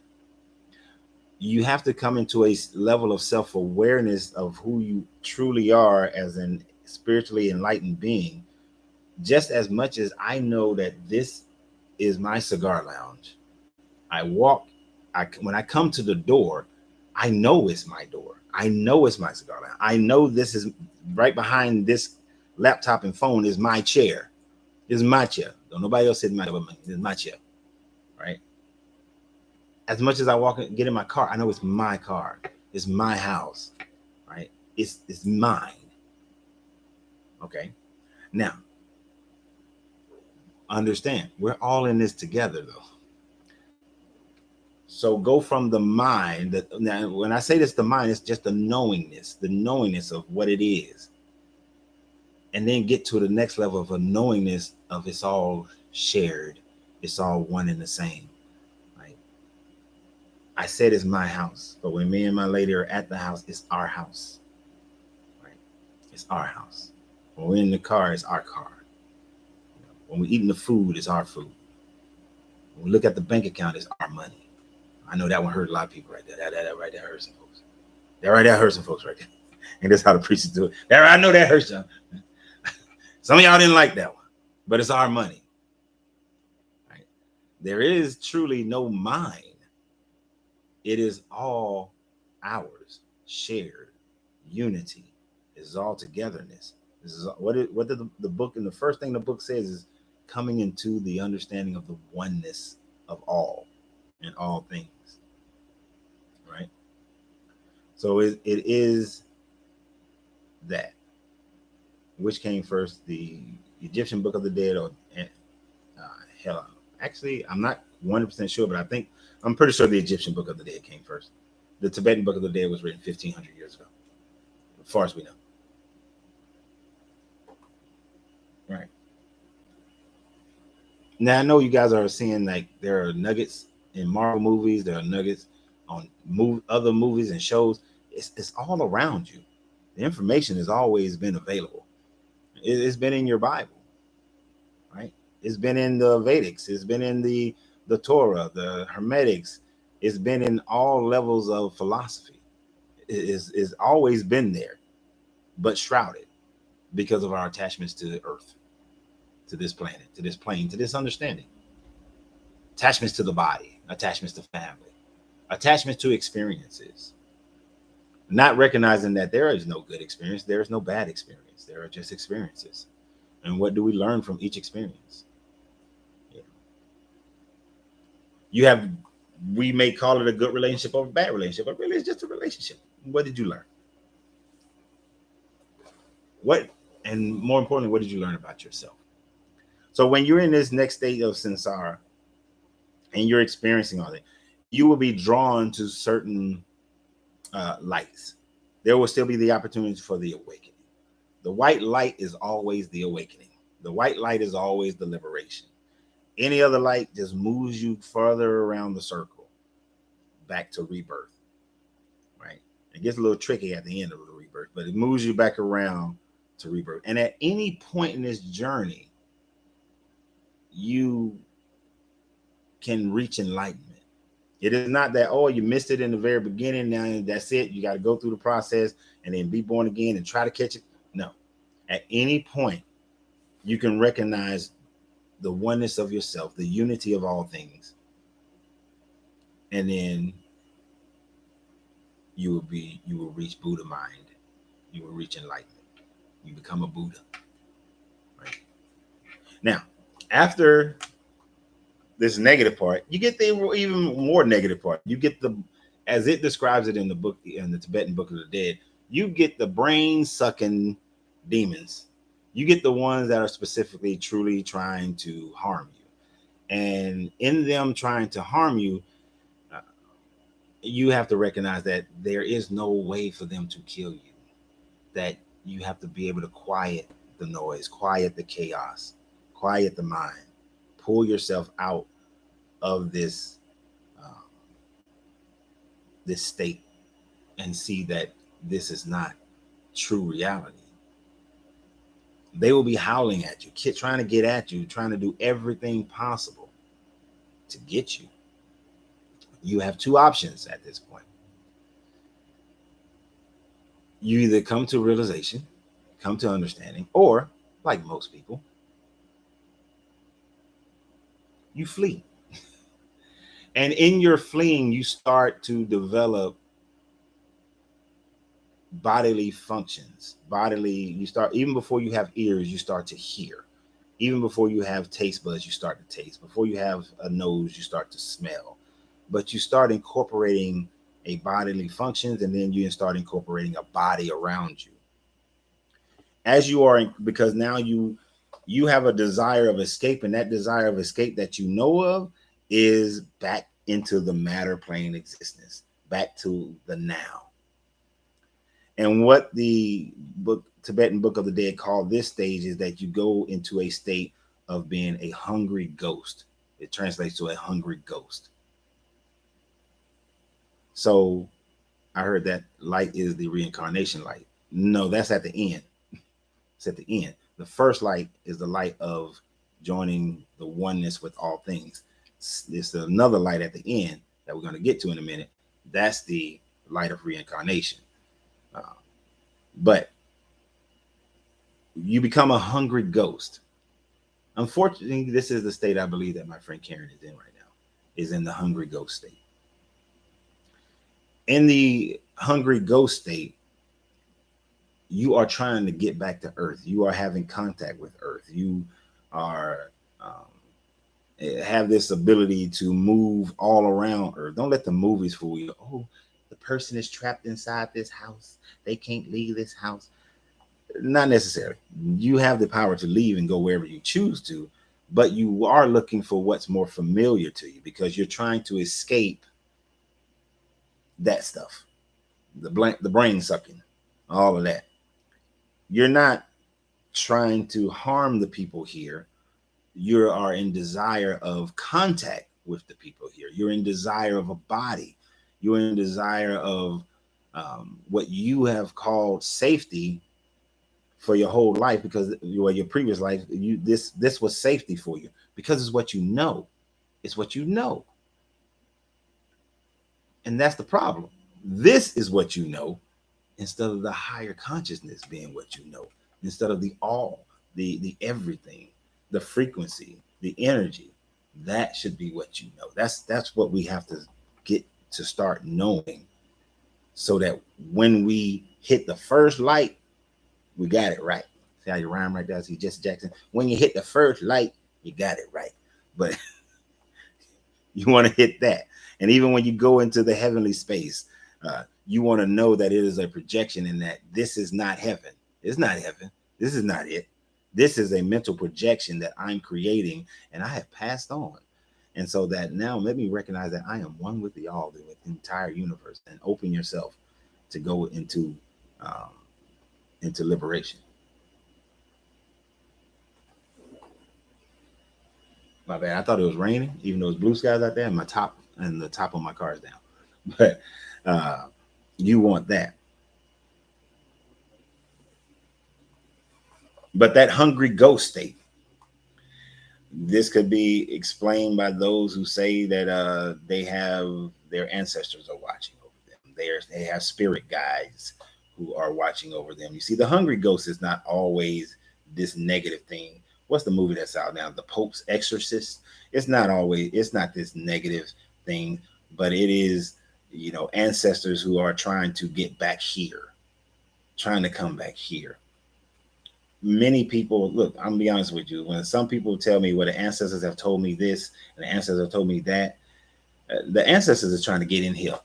You have to come into a level of self-awareness of who you truly are as an spiritually enlightened being. Just as much as I know that this is my cigar lounge, when I come to the door, I know it's my door. I know it's my cigar lounge. I know this is right behind this laptop and phone is my chair. It's my chair. Don't nobody else sit in my chair. It's my chair, right? As much as get in my car, I know it's my car. It's my house, right? It's mine. Okay. Now, understand, we're all in this together, though. So go from the mind. Now, when I say this, the mind, it's just the knowingness of what it is, and then get to the next level of a knowingness of it's all shared. It's all one and the same. Right? I said it's my house, but when me and my lady are at the house, it's our house. Right? It's our house. When we're in the car, it's our car. When we're eating the food, it's our food. When we look at the bank account, it's our money. I know that one hurt a lot of people right there. That right there hurts some folks. That right there hurts some folks right there. And that's how the preachers do it. I know that hurts y'all. Some of y'all didn't like that one, but it's our money. Right? There is truly no mine. It is all ours, shared, unity. This is all togetherness. This is what the book, and the first thing the book says is coming into the understanding of the oneness of all and all things. Right? So it is that. Which came first, the Egyptian Book of the Dead or hell? Actually, I'm not 100% sure, but I'm pretty sure the Egyptian Book of the Dead came first. The Tibetan Book of the Dead was written 1,500 years ago, as far as we know. Right. Now, I know you guys are seeing like there are nuggets in Marvel movies. There are nuggets on other movies and shows. It's all around you. The information has always been available. It's been in your Bible, right? It's been in the Vedics. It's been in the Torah, the hermetics. It's been in all levels of philosophy. It's always been there, but shrouded because of our attachments to the earth, to this planet, to this plane, to this understanding. Attachments to the body, attachments to family, attachments to experiences. Not recognizing that there is no good experience, there is no bad experience. There are just experiences. And what do we learn from each experience? Yeah. We may call it a good relationship or a bad relationship, but really it's just a relationship. What did you learn? And more importantly, what did you learn about yourself? So when you're in this next state of samsara, and you're experiencing all that, you will be drawn to certain lights. There will still be the opportunity for the awakening. The white light is always the awakening. The white light is always the liberation. Any other light just moves you further around the circle, back to rebirth, right? It gets a little tricky at the end of the rebirth, but it moves you back around to rebirth. And at any point in this journey, you can reach enlightenment. It is not that, oh, you missed it in the very beginning, now that's it. You got to go through the process and then be born again and try to catch it. No. At any point, you can recognize the oneness of yourself, the unity of all things. And then you will reach Buddha mind. You will reach enlightenment. You become a Buddha. Right? Now, after this negative part, you get the even more negative part. You get the, as it describes it in the book, in the Tibetan Book of the Dead, you get the brain sucking demons. You get the ones that are specifically truly trying to harm you. And in them trying to harm you, you have to recognize that there is no way for them to kill you. That you have to be able to quiet the noise, quiet the chaos, quiet the mind, pull yourself out of this this state and see that this is not true reality. They will be howling at you, trying to get at you, trying to do everything possible to get you. You have two options at this point. You either come to realization, come to understanding, or, like most people, you flee. And in your fleeing, you start to develop bodily functions. You start, even before you have ears, you start to hear. Even before you have taste buds, you start to taste. Before you have a nose, you start to smell. But you start incorporating a bodily functions, and then you start incorporating a body around you. As you are, because now you have a desire of escape, and that desire of escape that you know of is back into the matter plane existence, back to the now. And what the Tibetan Book of the Dead called this stage is that you go into a state of being a hungry ghost. It translates to a hungry ghost. So I heard that light is the reincarnation light. No, that's at the end. It's at the end. The first light is the light of joining the oneness with all things. There's another light at the end that we're going to get to in a minute. That's the light of reincarnation. But you become a hungry ghost. Unfortunately, this is the state I believe that my friend Karen is in right now, is in the hungry ghost state. In the hungry ghost state, you are trying to get back to Earth. You are having contact with Earth. You are have this ability to move all around Earth. Don't let the movies fool you. Oh, the person is trapped inside this house. They can't leave this house. Not necessarily. You have the power to leave and go wherever you choose to, but you are looking for what's more familiar to you because you're trying to escape that stuff, the brain sucking, all of that. You're not trying to harm the people here. You are in desire of contact with the people here. You're in desire of a body. You're in desire of what you have called safety for your whole life, because your previous life, this was safety for you because it's what you know. It's what you know. And that's the problem. This is what you know instead of the higher consciousness being what you know, instead of the all, the everything, the frequency, the energy. That should be what you know. That's what we have to get to start knowing, so that when we hit the first light, we got it right. See how you rhyme right there? See Jesse Jackson. When you hit the first light, you got it right. But you want to hit that. And even when you go into the heavenly space, you want to know that it is a projection, and that this is not heaven. It's not heaven. This is not it. This is a mental projection that I'm creating and I have passed on. And so that now let me recognize that I am one with the all, with the entire universe, and open yourself to go um, into liberation. My bad. I thought it was raining, even though it's blue skies out there, and the top of my car is down. But uh, you want that. But that hungry ghost state, this could be explained by those who say that they have their ancestors are watching over them. They have spirit guides who are watching over them. You see, the hungry ghost is not always this negative thing. What's the movie that's out now? The Pope's Exorcist. It's not this negative thing, but it is, ancestors who are trying to get back here, trying to come back here. Many people, look, I'm gonna be honest with you, when some people tell me, well, the ancestors have told me this and the ancestors have told me that, the ancestors are trying to get in here.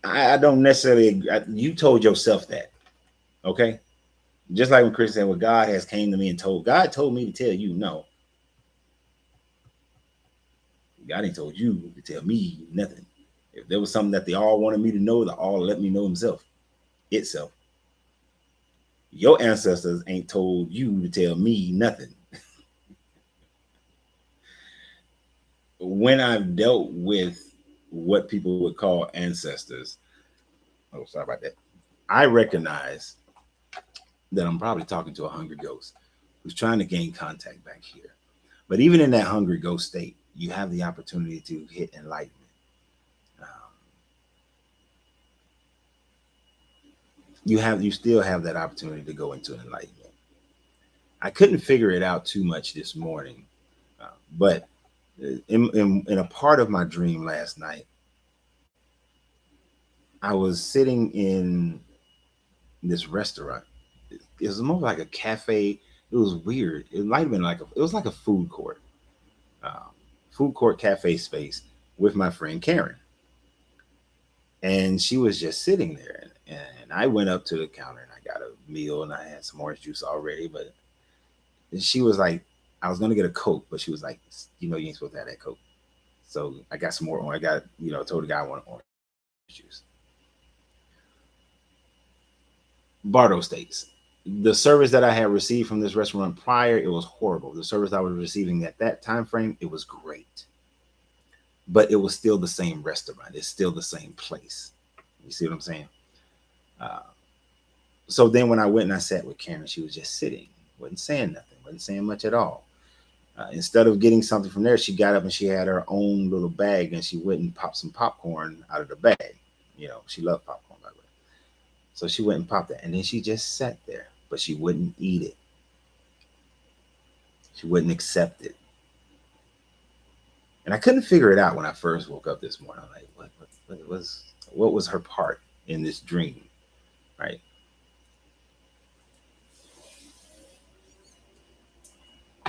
I don't necessarily you told yourself that. Okay, just like when Chris said, well, God has came to me and told me to tell you. No, God ain't told you to tell me nothing. If there was something that they all wanted me to know, the all let me know itself. Your ancestors ain't told you to tell me nothing. When I've dealt with what people would call ancestors, oh, sorry about that, I recognize that I'm probably talking to a hungry ghost who's trying to gain contact back here. But even in that hungry ghost state, you have the opportunity to hit enlightenment. Um, you still have that opportunity to go into enlightenment. I couldn't figure it out too much this morning, but in a part of my dream last night, I was sitting in this restaurant. It was more like a cafe. It was weird. It might have been it was like a uh, food court cafe space with my friend Karen, and she was just sitting there. And I went up to the counter and I got a meal and I had some orange juice already. But she was like, I was gonna get a Coke, but she was like, you ain't supposed to have that Coke. So I got some more. I got told the guy I want orange juice. Bardo Steaks. The service that I had received from this restaurant prior, it was horrible. The service I was receiving at that time frame, it was great, but it was still the same restaurant. It's still the same place. You see what I'm saying? Uh, so then when I went and I sat with Karen, she was just sitting, wasn't saying nothing, wasn't saying much at all. Instead of getting something from there, she got up and she had her own little bag and she went and popped some popcorn out of the bag. She loved popcorn, by the way. So she went and popped that. And then she just sat there, but she wouldn't eat it. She wouldn't accept it. And I couldn't figure it out when I first woke up this morning. I'm like, what was her part in this dream? Right.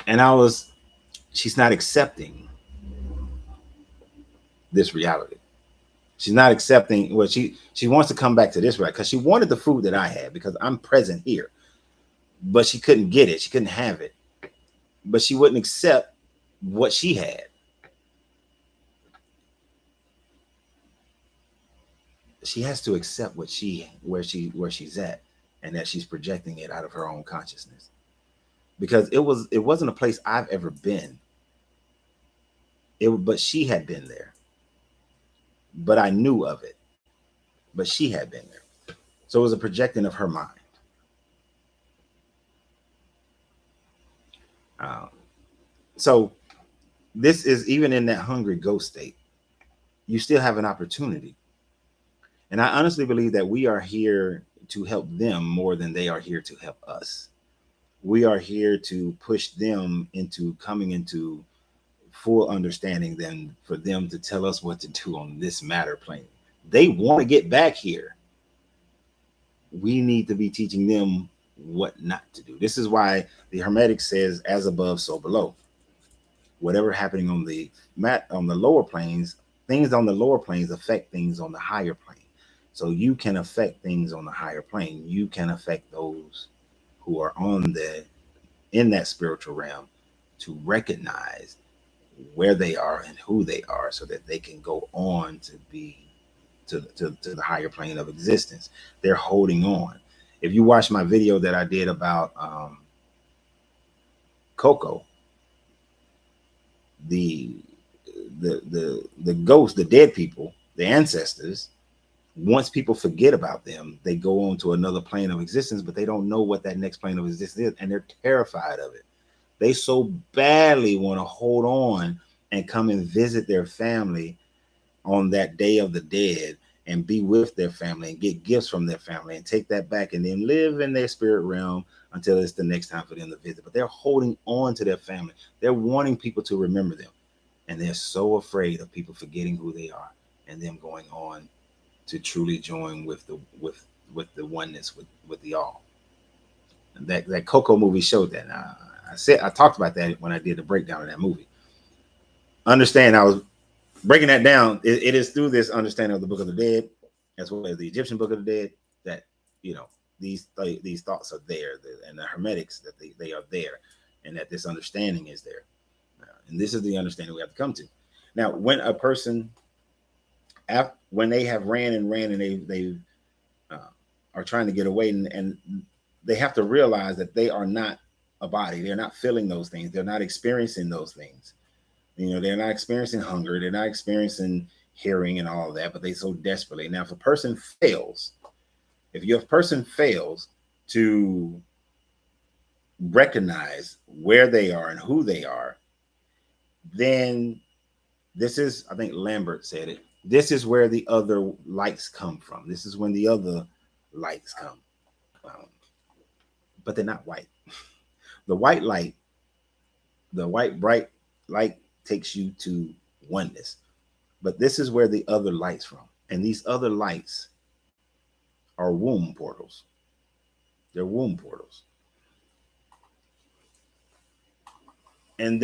And she's not accepting this reality. She's not accepting she wants to come back to this, right? Because she wanted the food that I had because I'm present here. But she couldn't get it. She couldn't have it. But she wouldn't accept what she had. She has to accept where she's at, and that she's projecting it out of her own consciousness. Because it wasn't a place I've ever been. But she had been there. But I knew of it. But she had been there. So it was a projecting of her mind. Um, so this is even in that hungry ghost state, you still have an opportunity. And I honestly believe that we are here to help them more than they are here to help us. We are here to push them into coming into full understanding than for them to tell us what to do on this matter plane. They want to get back here. We need to be teaching them what not to do. This is why the hermetic says, as above, so below. Whatever happening on the lower planes, things on the lower planes affect things on the higher plane. So you can affect things on the higher plane. You can affect those who are in that spiritual realm to recognize where they are and who they are so that they can go on to be to the higher plane of existence. They're holding on. If you watch my video that I did about Coco, the the ghosts, the dead people, the ancestors, once people forget about them, they go on to another plane of existence, but they don't know what that next plane of existence is, and they're terrified of it. They so badly want to hold on and come and visit their family on that day of the dead and be with their family and get gifts from their family and take that back and then live in their spirit realm until it's the next time for them to visit. But they're holding on to their family. They're wanting people to remember them. And they're so afraid of people forgetting who they are and them going on to truly join with the oneness with the all. And that Coco movie showed that. Now, I talked about that when I did the breakdown of that movie. Understand, I was breaking that down. It is through this understanding of the Book of the Dead, as well as the Egyptian Book of the Dead, that these thoughts are there, and the hermetics that they are there, and that this understanding is there. And this is the understanding we have to come to. Now, when a person, when they have ran and they are trying to get away, and they have to realize that they are not a body. They're not feeling those things. They're not experiencing those things. They're not experiencing hunger. They're not experiencing hearing and all of that, but they so desperately. Now, if a person fails to recognize where they are and who they are, then this is, I think Lambert said it, this is where the other lights come from. This is when the other lights come. But they're not white. The white light, the white bright light takes you to oneness. But this is where the other lights from. And these other lights are womb portals. They're womb portals. And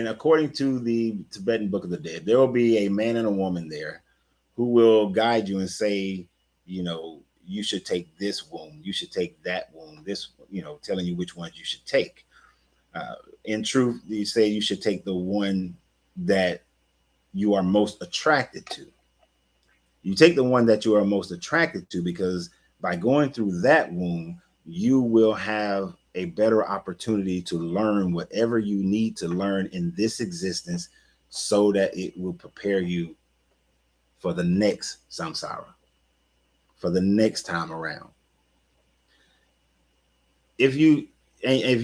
according to the Tibetan Book of the Dead, there will be a man and a woman there who will guide you and say, you should take this womb, you should take that womb, this, telling you which ones you should take. In truth, you say you should take the one that you are most attracted to. You take the one that you are most attracted to, because by going through that womb, you will have a better opportunity to learn whatever you need to learn in this existence, so that it will prepare you for the next samsara, for the next time around. If you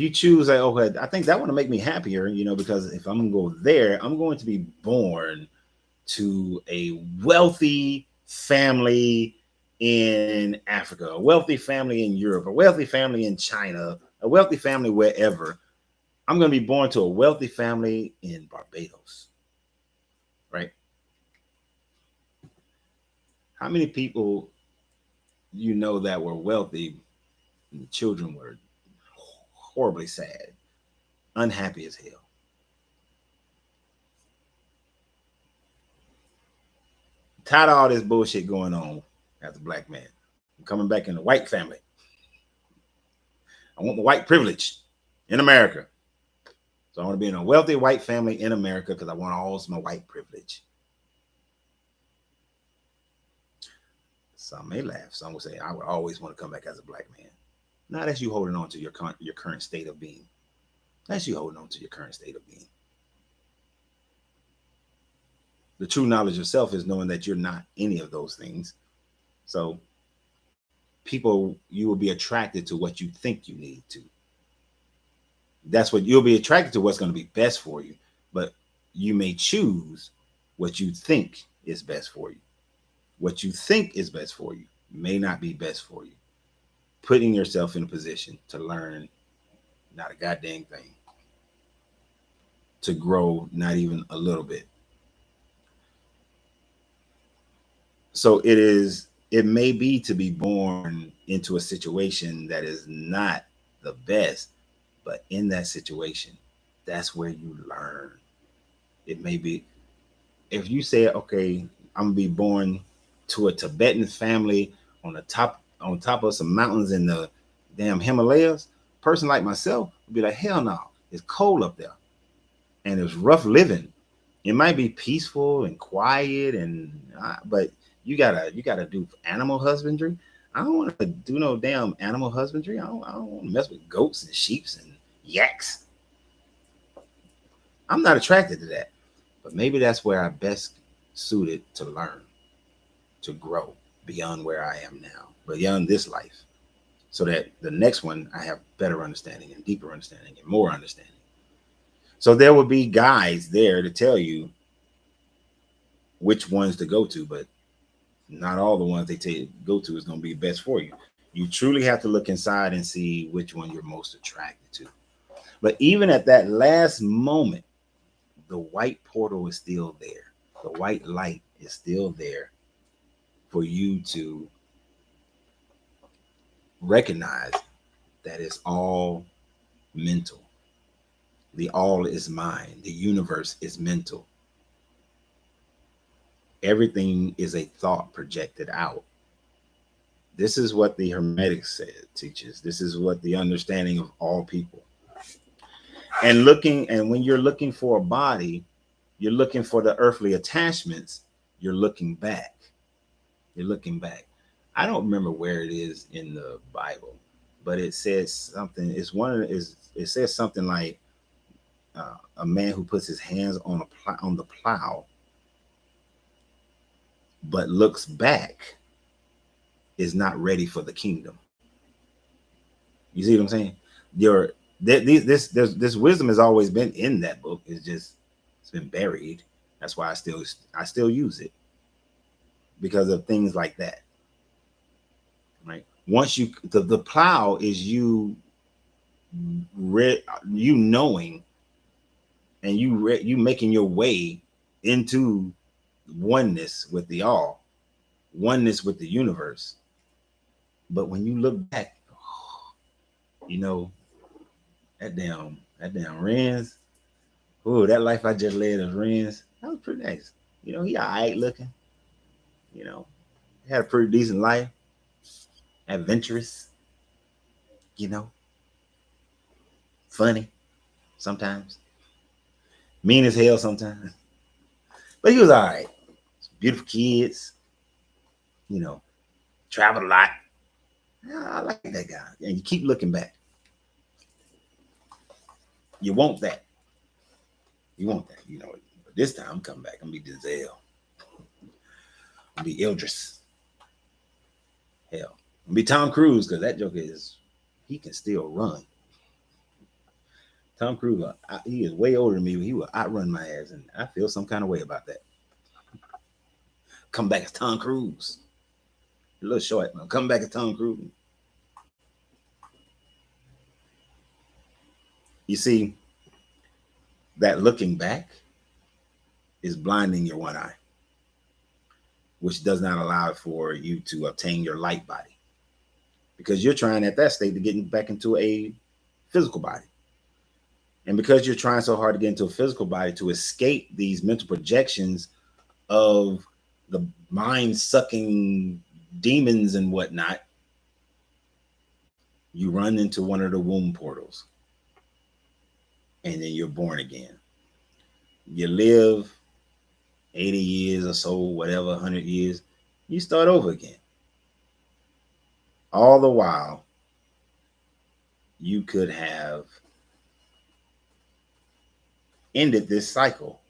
choose like, okay, I think that want to make me happier, because if I'm going to go there, I'm going to be born to a wealthy family in Africa, a wealthy family in Europe, a wealthy family in China, a wealthy family wherever. I'm going to be born to a wealthy family in Barbados, right? How many people that were wealthy and the children were horribly sad, unhappy as hell? Tired of all this bullshit going on as a black man. I'm coming back in the white family. I want my white privilege in America. So I want to be in a wealthy white family in America because I want all my white privilege. Some may laugh. Some will say, I would always want to come back as a black man. Now that's you holding on to your current state of being. That's you holding on to your current state of being. The true knowledge of self is knowing that you're not any of those things. So you will be attracted to what you think you need to. That's what you'll be attracted to, what's going to be best for you. But you may choose what you think is best for you. What you think is best for you may not be best for you. Putting yourself in a position to learn not a goddamn thing. To grow not even a little bit. So it may be to be born into a situation that is not the best, but in that situation, that's where you learn. It may be, if you say, okay, I'm gonna be born to a Tibetan family on top of some mountains in the damn Himalayas, a person like myself would be like, hell no, it's cold up there. and it's rough living. It might be peaceful and quiet, but you gotta do animal husbandry. I don't want to do no damn animal husbandry. I don't want to mess with goats and sheeps and yaks. I'm not attracted to that. But maybe that's where I'm best suited to learn, to grow beyond where I am now, beyond this life, so that the next one I have better understanding and deeper understanding and more understanding. So there will be guides there to tell you which ones to go to, but not all the ones they tell you to go to is going to be best for you. You truly have to look inside and see which one you're most attracted to. But even at that last moment, the white portal is still there. The white light is still there for you to recognize that it's all mental. The all is mind. The universe is mental. Everything is a thought projected out. This is what the hermetic teaches. This is what the understanding of all people. And when you're looking for a body, you're looking for the earthly attachments. You're looking back. You're looking back. I don't remember where it is in the Bible, but it says something. It says something like a man who puts his hands on the plow, but looks back, is not ready for the kingdom. You see what I'm saying? This wisdom has always been in that book. It's been buried. That's why I still use it, because of things like that. Right? Once the plow is you knowing, and you making your way into oneness with the all, oneness with the universe. But when you look back, you know, that damn Renz. Oh, that life I just led as Renz, that was pretty nice. You know, he all right looking. You know, he had a pretty decent life. Adventurous. You know, funny sometimes. Mean as hell sometimes. But he was all right. Beautiful kids. You know, traveled a lot. I like that guy. And you keep looking back. You want that. You want that. You know, but this time I'm coming back. I'm going to be Denzel. I'm going to be Idris. Hell. I'm going to be Tom Cruise, because that joker he can still run. Tom Cruise, he is way older than me. He will outrun my ass, and I feel some kind of way about that. Come back as Tom Cruise. A little short. Come back as Tom Cruise. You see, that looking back is blinding your one eye, which does not allow for you to obtain your light body, because you're trying at that state to get back into a physical body. And because you're trying so hard to get into a physical body to escape these mental projections of the mind sucking demons and whatnot, you run into one of the womb portals, and then you're born again. You live 80 years or so, whatever, 100 years, you start over again. All the while, you could have ended this cycle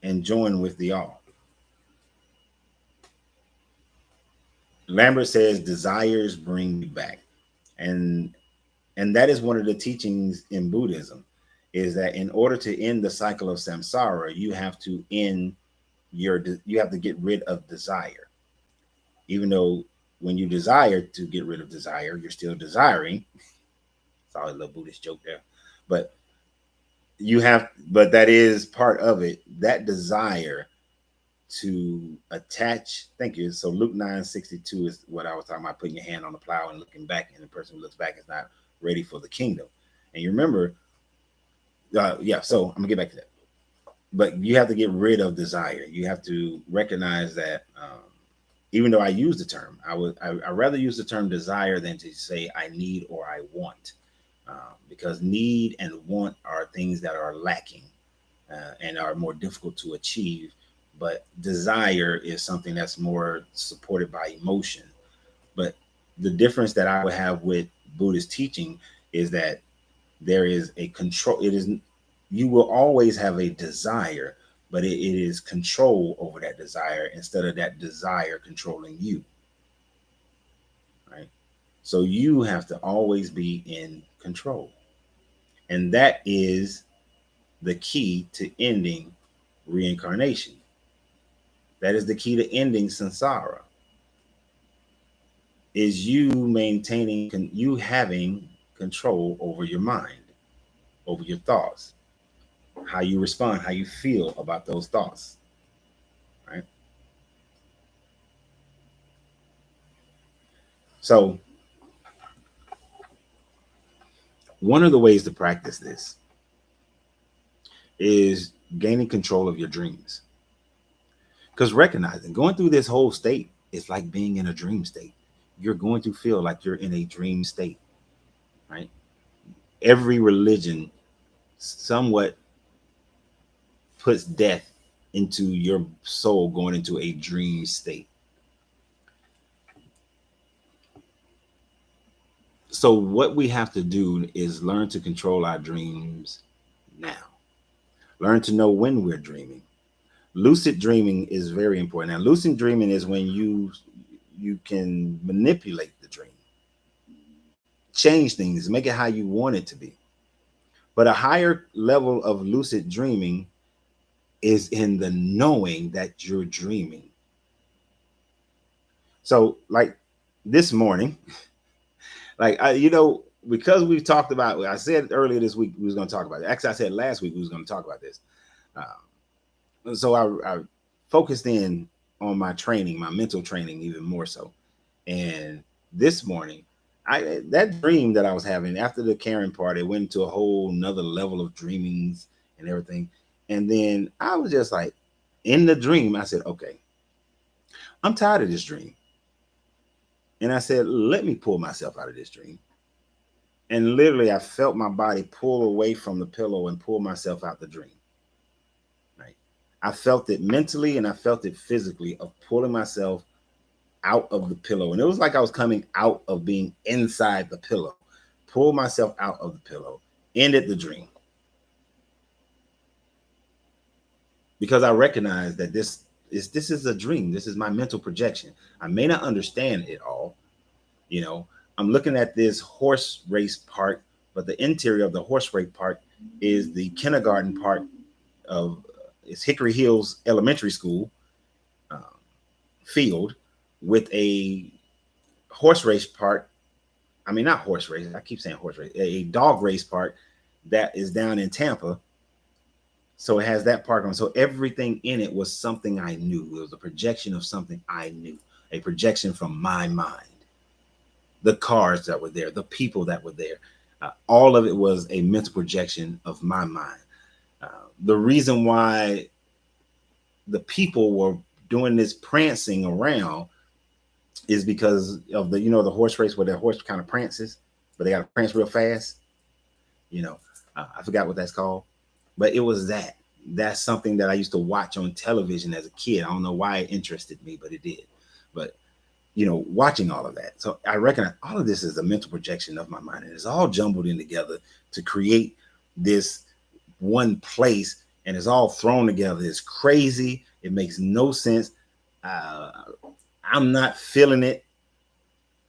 and joined with the all. Lambert says desires bring you back. And that is one of the teachings in Buddhism, is that in order to end the cycle of samsara, you have to get rid of desire. Even though when you desire to get rid of desire, you're still desiring. It's always a little Buddhist joke there. But that is part of it. That desire to attach. Thank you. So Luke 9:62 is what I was talking about, putting your hand on the plow and looking back, and the person who looks back is not ready for the kingdom. And you remember, so I'm gonna get back to that. But you have to get rid of desire. You have to recognize that even though I use the term, I rather use the term desire than to say I need or I want. because need and want are things that are lacking and are more difficult to achieve. But desire is something that's more supported by emotion. But the difference that I would have with Buddhist teaching is that there is a control. It is, you will always have a desire, but it is control over that desire instead of that desire controlling you, right? So you have to always be in control. And that is the key to ending reincarnation. That is the key to ending samsara, is you maintaining, you having control over your mind, over your thoughts, how you respond, how you feel about those thoughts, right? So one of the ways to practice this is gaining control of your dreams. Because recognizing going through this whole state is like being in a dream state. You're going to feel like you're in a dream state, right? Every religion somewhat puts death into your soul going into a dream state. So what we have to do is learn to control our dreams now. Learn to know when we're dreaming. Lucid dreaming is very important. Now, lucid dreaming is when you can manipulate the dream, change things, make it how you want it to be. But a higher level of lucid dreaming is in the knowing that you're dreaming. So, like this morning, like because we've talked about, I said earlier this week we was going to talk about it. Actually, I said last week we was going to talk about this. So I focused in on my training, my mental training, even more so. And this morning, that dream that I was having after the Karen party went into a whole nother level of dreamings and everything. And then I was just like, in the dream, I said, okay, I'm tired of this dream. And I said, let me pull myself out of this dream. And literally, I felt my body pull away from the pillow and pull myself out the dream. Right. I felt it mentally and I felt it physically of pulling myself out of the pillow. And it was like I was coming out of being inside the pillow, pull myself out of the pillow, ended the dream. Because I recognize that this is a dream. This is my mental projection. I may not understand it all. I'm looking at this horse race park, but the interior of the horse race park is the kindergarten part of it's Hickory Hills Elementary School field with a horse race park. I mean, not horse race. I keep saying horse race. A dog race park that is down in Tampa. So it has that park on. So everything in it was something I knew. It was a projection of something I knew, a projection from my mind. The cars that were there, the people that were there, all of it was a mental projection of my mind. The reason why the people were doing this prancing around is because of the horse race where the horse kind of prances, but they got to prance real fast. I forgot what that's called, but it was that. That's something that I used to watch on television as a kid. I don't know why it interested me, but it did. But watching all of that. So I reckon all of this is a mental projection of my mind, and it's all jumbled in together to create this one place, and it's all thrown together. It's crazy. It makes no sense. I'm not feeling it.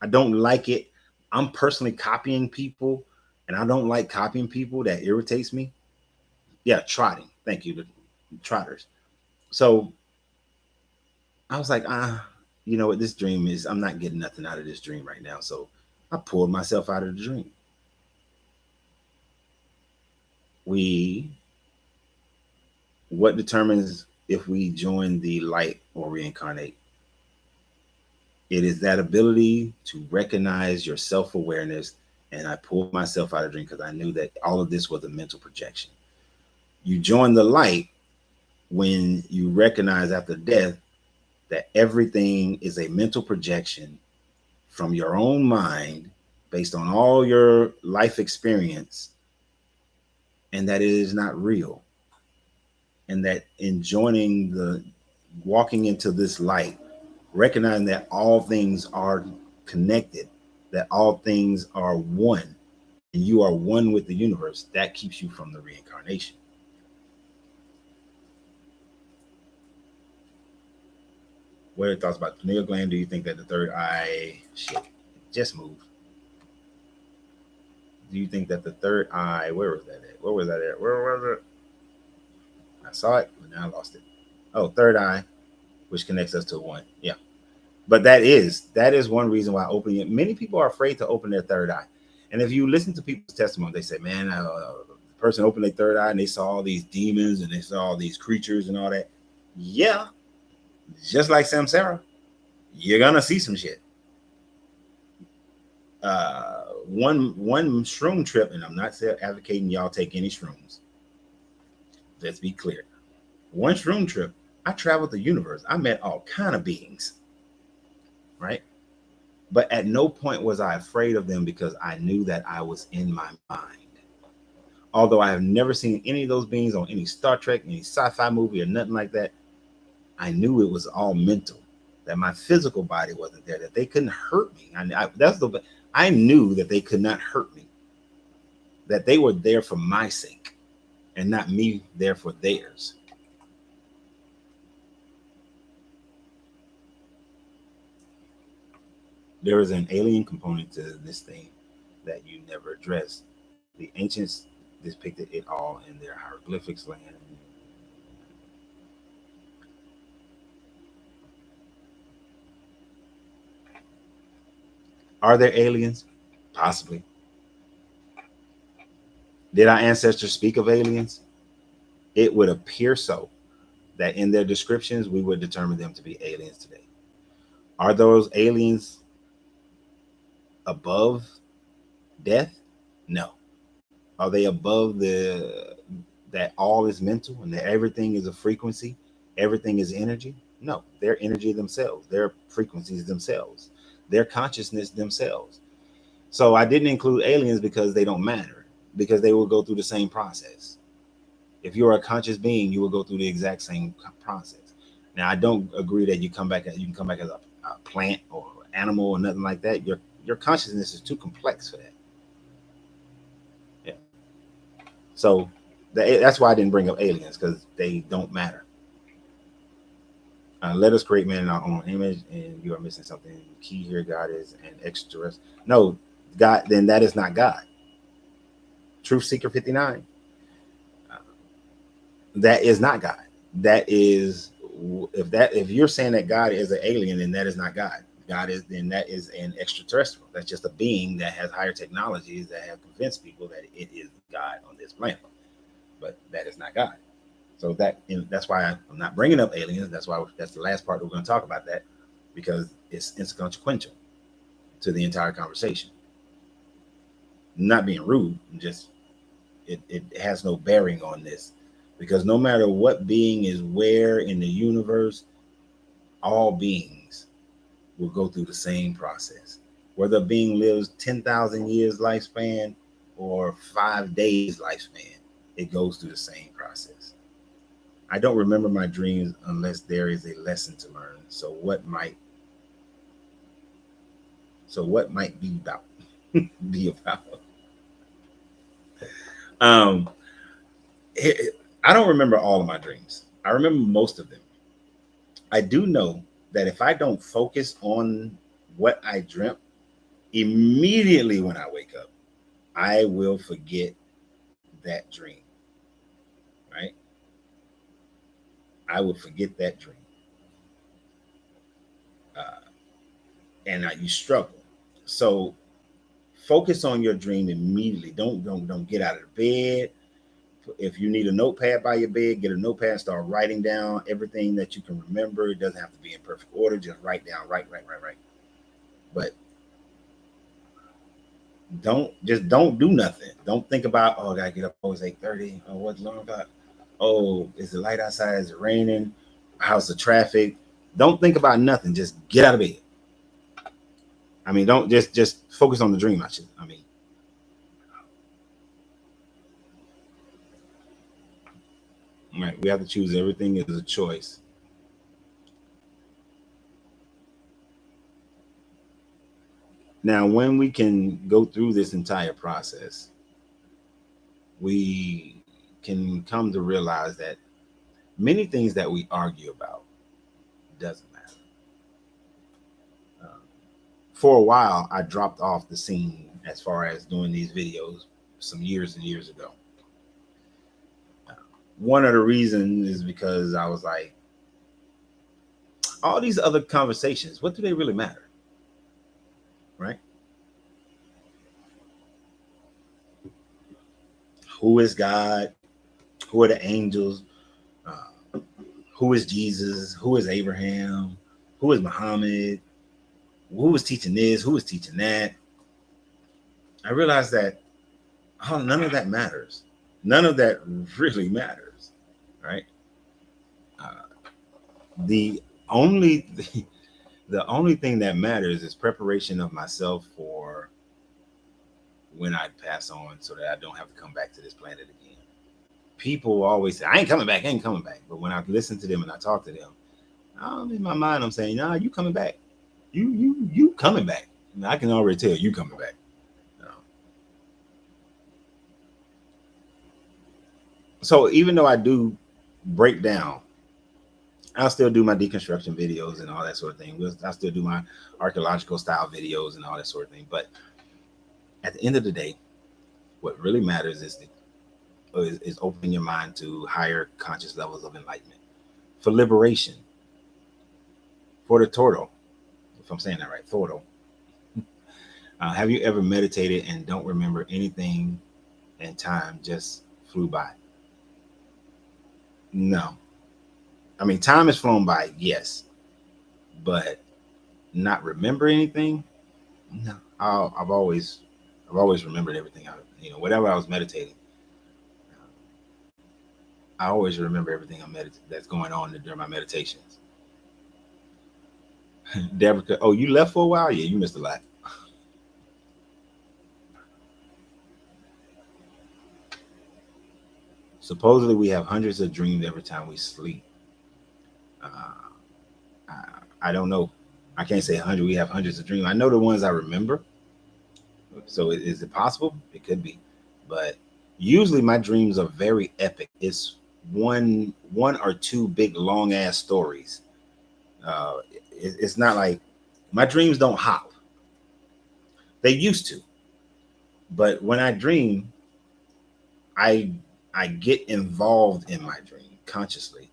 I don't like it. I'm personally copying people, and I don't like copying people. That irritates me. Yeah, trotting. Thank you, the trotters. So I was like, you know what? This dream is, I'm not getting nothing out of this dream right now. So I pulled myself out of the dream. What determines if we join the light or reincarnate? It is that ability to recognize your self-awareness. And I pulled myself out of the dream because I knew that all of this was a mental projection. You join the light when you recognize after death that everything is a mental projection from your own mind based on all your life experience, and that it is not real, and that in joining the walking into this light, recognizing that all things are connected, that all things are one, and you are one with the universe, that keeps you from the reincarnation. What are your thoughts about the pineal gland? Do you think that the third eye, shit, just moved? Do you think that the third eye, where was that at? Where was that at? Where was it? I saw it, but now I lost it. Oh, third eye, which connects us to one. Yeah. But that is one reason why opening it. Many people are afraid to open their third eye. And if you listen to people's testimony, they say, man, the person opened their third eye and they saw all these demons and they saw all these creatures and all that. Yeah. Just like Samsara, you're gonna see some shit. One shroom trip, and I'm not advocating y'all take any shrooms. Let's be clear. One shroom trip, I traveled the universe. I met all kind of beings, right? But at no point was I afraid of them because I knew that I was in my mind. Although I have never seen any of those beings on any Star Trek, any sci-fi movie, or nothing like that, I knew it was all mental. That my physical body wasn't there. That they couldn't hurt me. I knew that they could not hurt me. That they were there for my sake, and not me there for theirs. There is an alien component to this thing that you never addressed. The ancients depicted it all in their hieroglyphics land. Are there aliens? Possibly. Did our ancestors speak of aliens? It would appear so, that in their descriptions, we would determine them to be aliens today. Are those aliens above death? No. Are they above that all is mental and that everything is a frequency? Everything is energy? No. They're energy themselves. They're frequencies themselves. Their consciousness themselves. So I didn't include aliens because they don't matter, because they will go through the same process. If you're a conscious being, you will go through the exact same process. Now, I don't agree that you can come back as a plant or animal or nothing like that. Your consciousness is too complex for that. Yeah. So that's why I didn't bring up aliens, because they don't matter. Let us create man in our own image, and you are missing something key here. God is an extraterrestrial. No, God, then that is not God. Truth Seeker 59. That is not God. That is, if you're saying that God is an alien, then that is not God. That is an extraterrestrial. That's just a being that has higher technologies that have convinced people that it is God on this planet. But that is not God. So that's why I'm not bringing up aliens. That's the last part we're going to talk about that, because it's inconsequential to the entire conversation. Not being rude, just it has no bearing on this, because no matter what being is where in the universe, all beings will go through the same process. Whether a being lives 10,000 years lifespan or 5 days lifespan, it goes through the same process. I don't remember my dreams unless there is a lesson to learn. So what might be about be about? Um, I don't remember all of my dreams. I remember most of them. I do know that if I don't focus on what I dreamt, immediately when I wake up, I will forget that dream. Right? I will forget that dream. Uh, and you struggle. So focus on your dream immediately. Don't get out of bed. If you need a notepad by your bed, get a notepad and start writing down everything that you can remember. It doesn't have to be in perfect order. Just write down, write. But don't do nothing. Don't think about, oh, I gotta get up. Oh, it's 8:30. Oh, what's long about? Oh, is the light outside? Is it raining? How's the traffic? Don't think about nothing. Just get out of bed. I mean, don't just focus on the dream. I mean, right? We have to choose. Everything is a choice. Now, when we can go through this entire process, we can come to realize that many things that we argue about doesn't matter. Uh, for a while, I dropped off the scene as far as doing these videos some years and years ago. One of the reasons is because I was like, all these other conversations, what do they really matter? Right? Who is God? Who are the angels? Uh, who is Jesus? Who is Abraham? Who is Muhammad? Who was teaching this? Who was teaching that? I realized that none of that matters. None of that really matters, right? Uh, the only the only thing that matters is preparation of myself for when I pass on, so that I don't have to come back to this planet again. People always say, "I ain't coming back, I ain't coming back," but when I listen to them and I talk to them, in my mind I'm saying, "Nah, you coming back? You coming back?" And I can already tell you coming back. So even though I do break down, I'll still do my deconstruction videos and all that sort of thing. I still do my archaeological style videos and all that sort of thing. But at the end of the day, what really matters is opening your mind to higher conscious levels of enlightenment for liberation, for the turtle. If I'm saying that right, turtle. Have you ever meditated and don't remember anything, and time just flew by? No. I mean, time has flown by, yes, but not remember anything. No, I've always remembered everything. Whatever I was meditating, I always remember everything that's going on during my meditations. Deborah, oh, you left for a while? Yeah, you missed a lot. Supposedly, we have hundreds of dreams every time we sleep. Uh, I don't know. I can't say 100. We have hundreds of dreams. I know the ones I remember. So is it possible? It could be, but usually my dreams are very epic. It's one or two big long ass stories. It's not like my dreams don't hop. They used to, but when I dream, I I get involved in my dream consciously,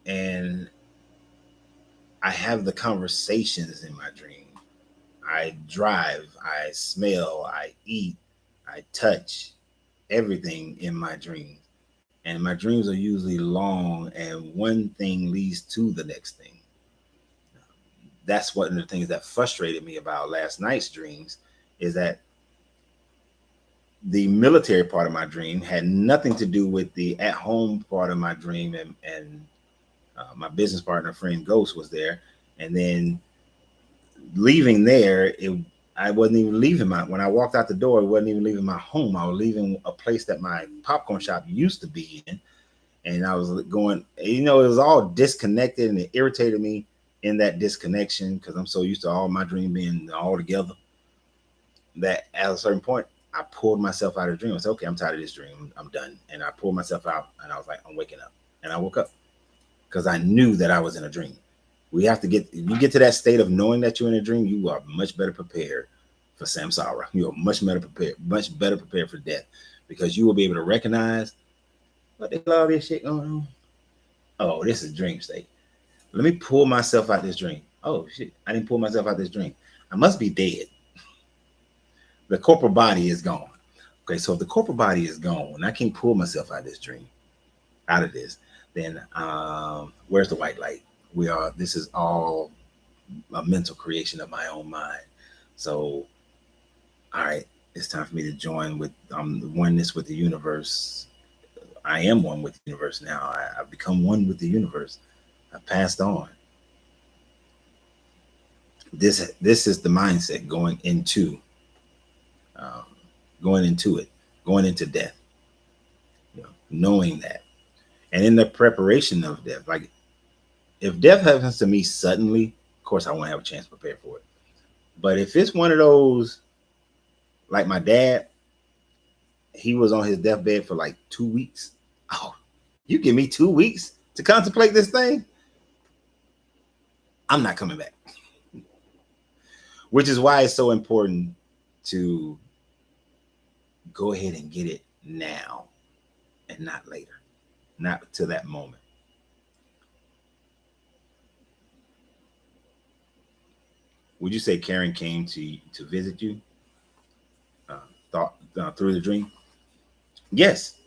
and I have the conversations in my dream. I drive, I smell, I eat, I touch everything in my dreams. And my dreams are usually long, and one thing leads to the next thing. That's one of the things that frustrated me about last night's dreams, is that the military part of my dream had nothing to do with the at home part of my dream, and my business partner friend Ghost was there, and then leaving there, I wasn't even leaving when I walked out the door, it wasn't even leaving my home. I was leaving a place that my popcorn shop used to be in, and I was going, it was all disconnected, and it irritated me in that disconnection because I'm so used to all my dream being all together that at a certain point I pulled myself out of the dream. I said, okay, I'm tired of this dream. I'm done. And I pulled myself out, and I was like, I'm waking up. And I woke up because I knew that I was in a dream. You get to that state of knowing that you're in a dream, you are much better prepared for samsara. You are much better prepared for death, because you will be able to recognize what the hell all this shit going on. Oh, this is dream state. Let me pull myself out this dream. Oh shit, I didn't pull myself out this dream. I must be dead. The corporal body is gone. Okay, so if the corporal body is gone, and I can't pull myself out of this dream, out of this, then where's the white light? This is all a mental creation of my own mind. So, all right, it's time for me to join with the oneness with the universe. I am one with the universe now. I've become one with the universe. I passed on. This is the mindset um, going into it, going into death, knowing that. And in the preparation of death, like if death happens to me suddenly, of course I won't have a chance to prepare for it. But if it's one of those, like my dad, he was on his deathbed for like 2 weeks. Oh, you give me 2 weeks to contemplate this thing? I'm not coming back. Which is why it's so important to go ahead and get it now and not later, not to that moment. Would you say Karen came to visit you, thought through the dream? Yes,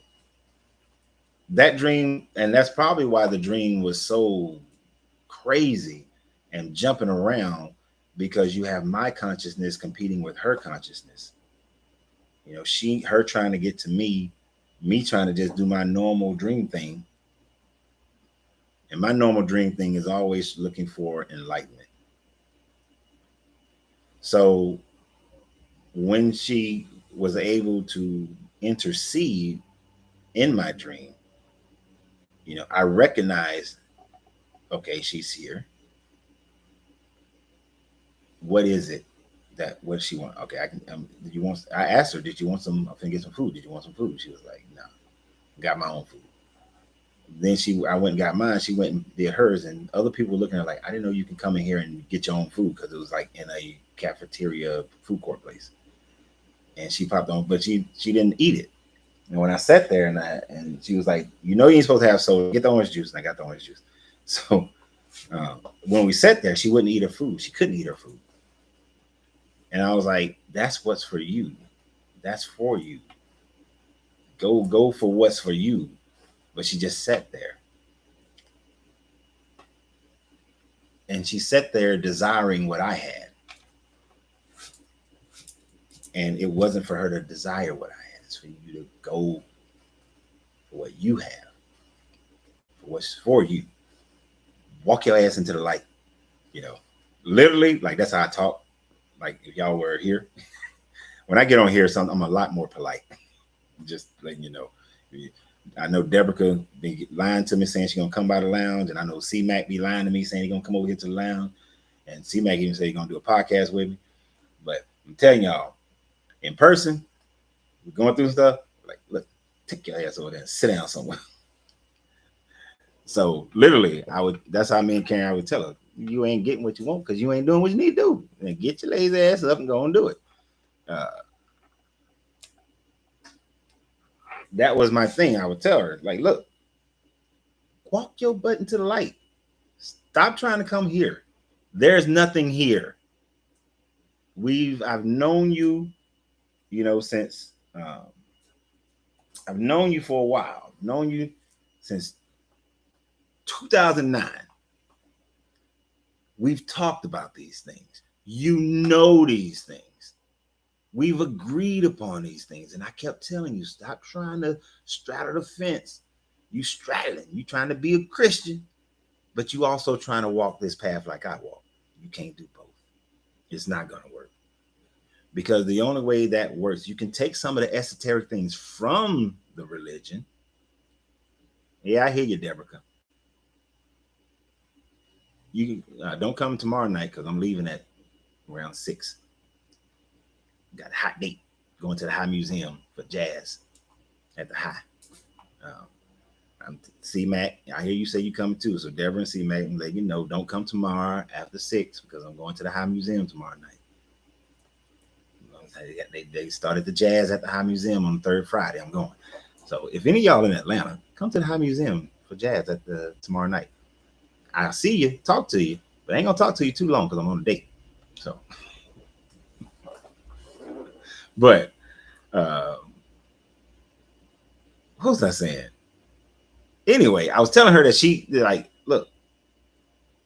that dream, and that's probably why the dream was so crazy and jumping around, because you have my consciousness competing with her consciousness. Her trying to get to me trying to just do my normal dream thing. And my normal dream thing is always looking for enlightenment. So when she was able to intercede in my dream, I recognized, okay, she's here. What is it? What does she want? Okay, I can. Did you want? I asked her, did you want some? I'm gonna get some food. Did you want some food? She was like, no, got my own food. Then I went and got mine. She went and did hers, and other people were looking at her like, I didn't know you can come in here and get your own food, because it was like in a cafeteria food court place. And she popped on, but she didn't eat it. And when I sat there and she was like, you ain't supposed to have soda. Get the orange juice, and I got the orange juice. So when we sat there, she wouldn't eat her food. She couldn't eat her food. And I was like, that's what's for you. That's for you. Go for what's for you. But she just sat there. And she sat there desiring what I had. And it wasn't for her to desire what I had. It's for you to go for what you have. For what's for you. Walk your ass into the light. Literally, like that's how I talk. Like if y'all were here, when I get on here, I'm a lot more polite. Just letting you know. I know Deborah be lying to me saying she's gonna come by the lounge, and I know C-Mac be lying to me saying he's gonna come over here to the lounge, and C-Mac even say he's gonna do a podcast with me. But I'm telling y'all, in person, we're going through stuff. Like, look, take your ass over there and sit down somewhere. So literally, that's how me and Karen, I would tell her, you ain't getting what you want because you ain't doing what you need to do. And get your lazy ass up and go and do it. That was my thing. I would tell her, like, look, walk your butt into the light. Stop trying to come here. There's nothing here. I've known you, since I've known you for a while. I've known you since 2009. We've talked about these things. These things. We've agreed upon these things. And I kept telling you, stop trying to straddle the fence. You straddling. You trying to be a Christian, but you also trying to walk this path like I walk. You can't do both. It's not going to work. Because the only way that works, you can take some of the esoteric things from the religion. Yeah, I hear you, Deborah. You don't come tomorrow night because I'm leaving at around 6. Got a hot date going to the High Museum for jazz at the High. I'm C-Mac. I hear you say you coming too. So Deborah and C-Mac let you know, don't come tomorrow after 6 because I'm going to the High Museum tomorrow night. They started the jazz at the High Museum on the third Friday. I'm going. So if any of y'all in Atlanta, come to the High Museum for jazz at tomorrow night. I'll see you, talk to you, but I ain't gonna talk to you too long because I'm on a date. So, but what was I saying? Anyway, I was telling her that she like, look,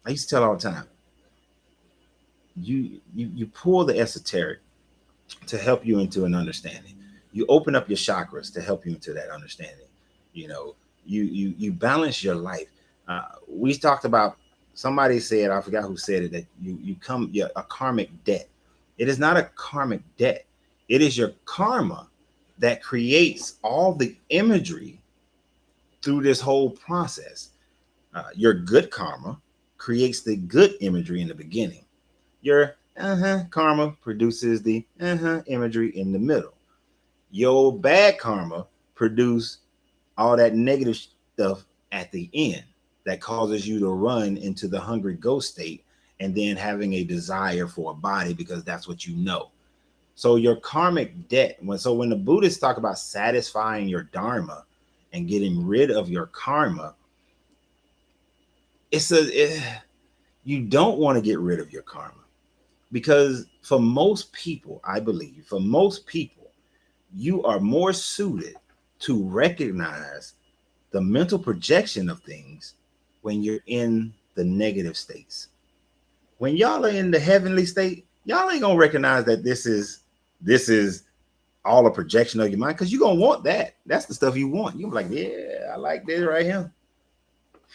I used to tell her all the time, you pull the esoteric to help you into an understanding. You open up your chakras to help you into that understanding. You balance your life. We talked about somebody said, I forgot who said it, that you come, yeah, a karmic debt. It is not a karmic debt. It is your karma that creates all the imagery through this whole process. Your good karma creates the good imagery in the beginning. Your karma produces the imagery in the middle. Your bad karma produce all that negative stuff at the end that causes you to run into the hungry ghost state and then having a desire for a body because that's what you know. So your karmic debt, when the Buddhists talk about satisfying your dharma and getting rid of your karma, you don't want to get rid of your karma, because for most people, I believe, for most people, you are more suited to recognize the mental projection of things when you're in the negative states. When y'all are in the heavenly state, y'all ain't gonna recognize that this is all a projection of your mind, because you're gonna want that. That's the stuff you want. You're like, yeah, I like this right here.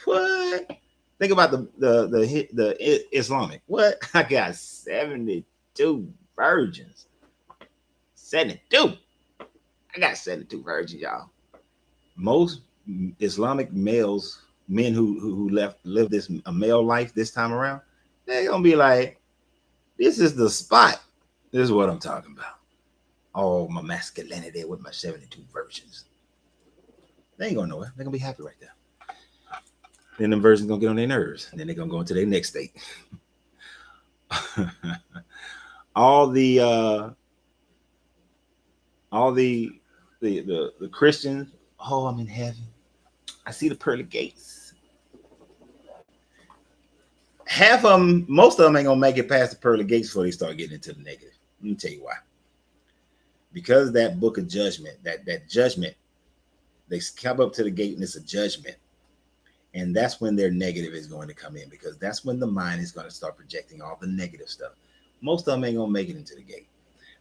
What? Think about the Islamic. What? I got 72 virgins. 72. I got 72 virgins, y'all. Most Islamic males, men who live this a male life this time around, they're gonna be like, this is the spot. This is what I'm talking about. Oh, my masculinity with my 72 virgins. They ain't gonna know it. They're gonna be happy right there. Then them virgins gonna get on their nerves. And then they're gonna go into their next state. all the all the Christians, oh, I'm in heaven. I see the pearly gates. Half of them, most of them ain't gonna make it past the pearly gates before they start getting into the negative. Let me tell you why. Because that book of judgment, that judgment, they come up to the gate and it's a judgment. And that's when their negative is going to come in, because that's when the mind is going to start projecting all the negative stuff. Most of them ain't gonna make it into the gate.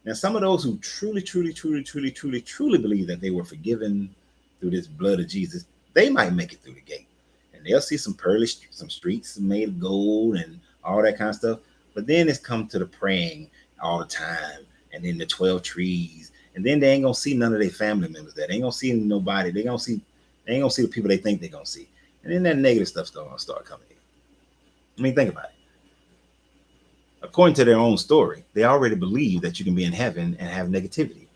Now, some of those who truly believe that they were forgiven through this blood of Jesus, they might make it through the gate. And they'll see some some streets made of gold and all that kind of stuff. But then it's come to the praying all the time, and then the 12 trees, and then they ain't gonna see none of their family members there. They ain't gonna see nobody. They ain't gonna see the people they think they're gonna see. And then that negative stuff's gonna start coming in. I mean, think about it. According to their own story, they already believe that you can be in heaven and have negativity,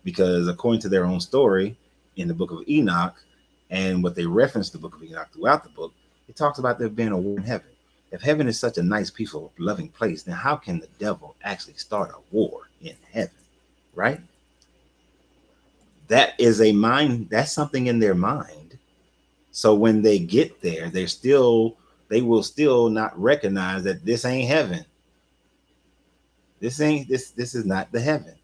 because according to their own story in the book of Enoch, and what they reference the book of Enoch throughout the book, it talks about there being a war in heaven. If heaven is such a nice, peaceful, loving place, then how can the devil actually start a war in heaven, right? That is a mind, that's something in their mind. So when they get there, they will still not recognize that this ain't heaven. This is not the heaven.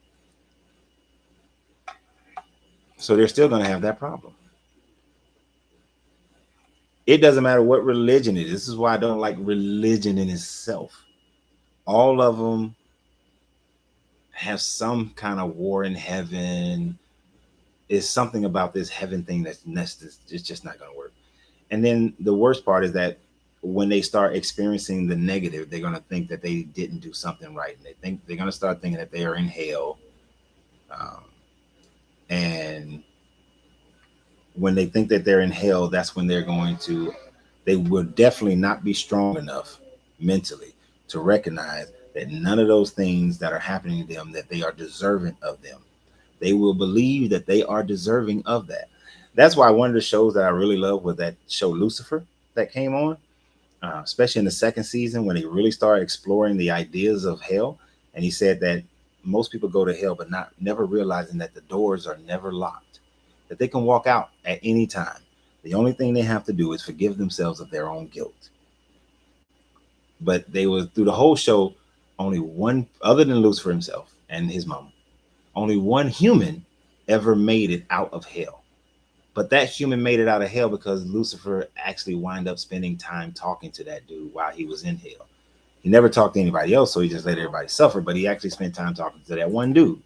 So they're still going to have that problem. It doesn't matter what religion it is. This is why I don't like religion in itself. All of them have some kind of war in heaven. It's something about this heaven thing that's it's just not going to work. And then the worst part is that when they start experiencing the negative, they're going to think that they didn't do something right. And they're going to start thinking that they are in hell. And when they think that they're in hell, that's when they will definitely not be strong enough mentally to recognize that none of those things that are happening to them, that they are deserving of them. They will believe that they are deserving of that. That's why one of the shows that I really love was that show Lucifer that came on, especially in the second season, when he really started exploring the ideas of hell. And he said that most people go to hell, but never realizing that the doors are never locked, that they can walk out at any time. The only thing they have to do is forgive themselves of their own guilt. But they were, through the whole show, only one, other than Lucifer himself and his mama, only one human ever made it out of hell. But that human made it out of hell because Lucifer actually wound up spending time talking to that dude while he was in hell. He never talked to anybody else, so he just let everybody suffer, but he actually spent time talking to that one dude.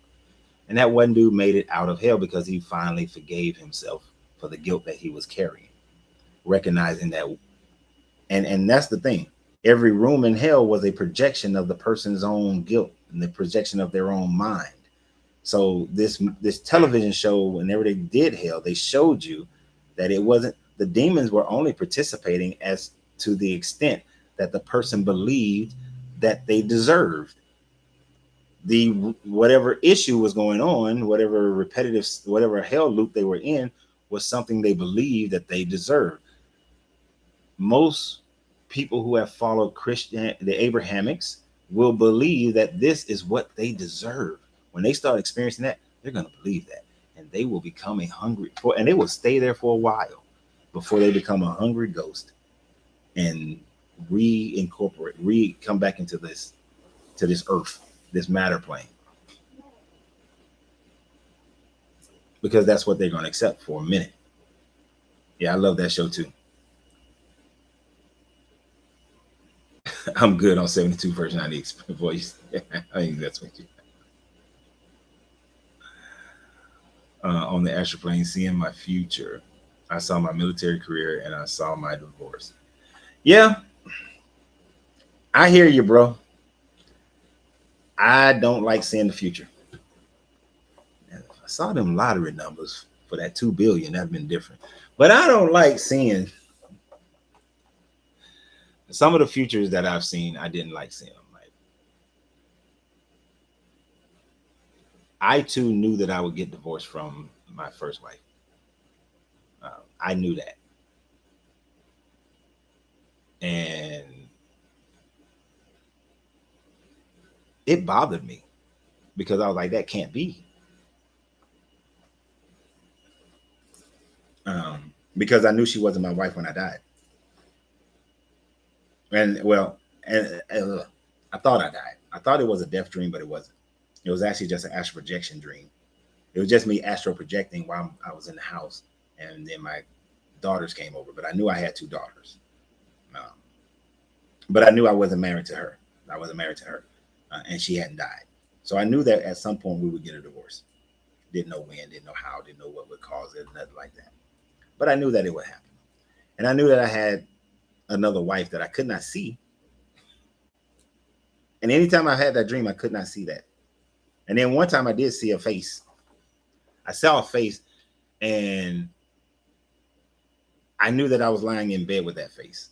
And that one dude made it out of hell because he finally forgave himself for the guilt that he was carrying, recognizing that And that's the thing. Every room in hell was a projection of the person's own guilt and the projection of their own mind. So this television show, whenever they did hell, they showed you that it wasn't, the demons were only participating as to the extent that the person believed that they deserved. The whatever issue was going on, whatever repetitive, whatever hell loop they were in, was something they believed that they deserved. Most people who have followed Christian, the Abrahamics, will believe that this is what they deserve. When they start experiencing that, they're going to believe that, and they will become a hungry for, and they will stay there for a while before they become a hungry ghost and come back into this, to this earth, this matter plane, because that's what they're going to accept for a minute. Yeah, I love that show too. I'm good on 72 personality voice. I think that's what you. On the astral plane, seeing my future, I saw my military career and I saw my divorce. Yeah, I hear you, bro. I don't like seeing the future. If I saw them lottery numbers for that 2 billion, that'd been different. But I don't like seeing some of the futures that I've seen. I didn't like seeing them. Like, I too knew that I would get divorced from my first wife. I knew that, and it bothered me because I was like, that can't be. Because I knew she wasn't my wife when I died. And well, and I thought I died. I thought it was a death dream, but it wasn't. It was actually just an astral projection dream. It was just me astral projecting while I was in the house, and then my daughters came over. But I knew I had 2 daughters. Um, but I knew I wasn't married to her. I wasn't married to her, and she hadn't died. So I knew that at some point we would get a divorce. Didn't know when, didn't know how, didn't know what would cause it, nothing like that. But I knew that it would happen, and I knew that I had another wife that I could not see. And anytime I had that dream, I could not see that. And then one time I did see a face. I saw a face, and I knew that I was lying in bed with that face.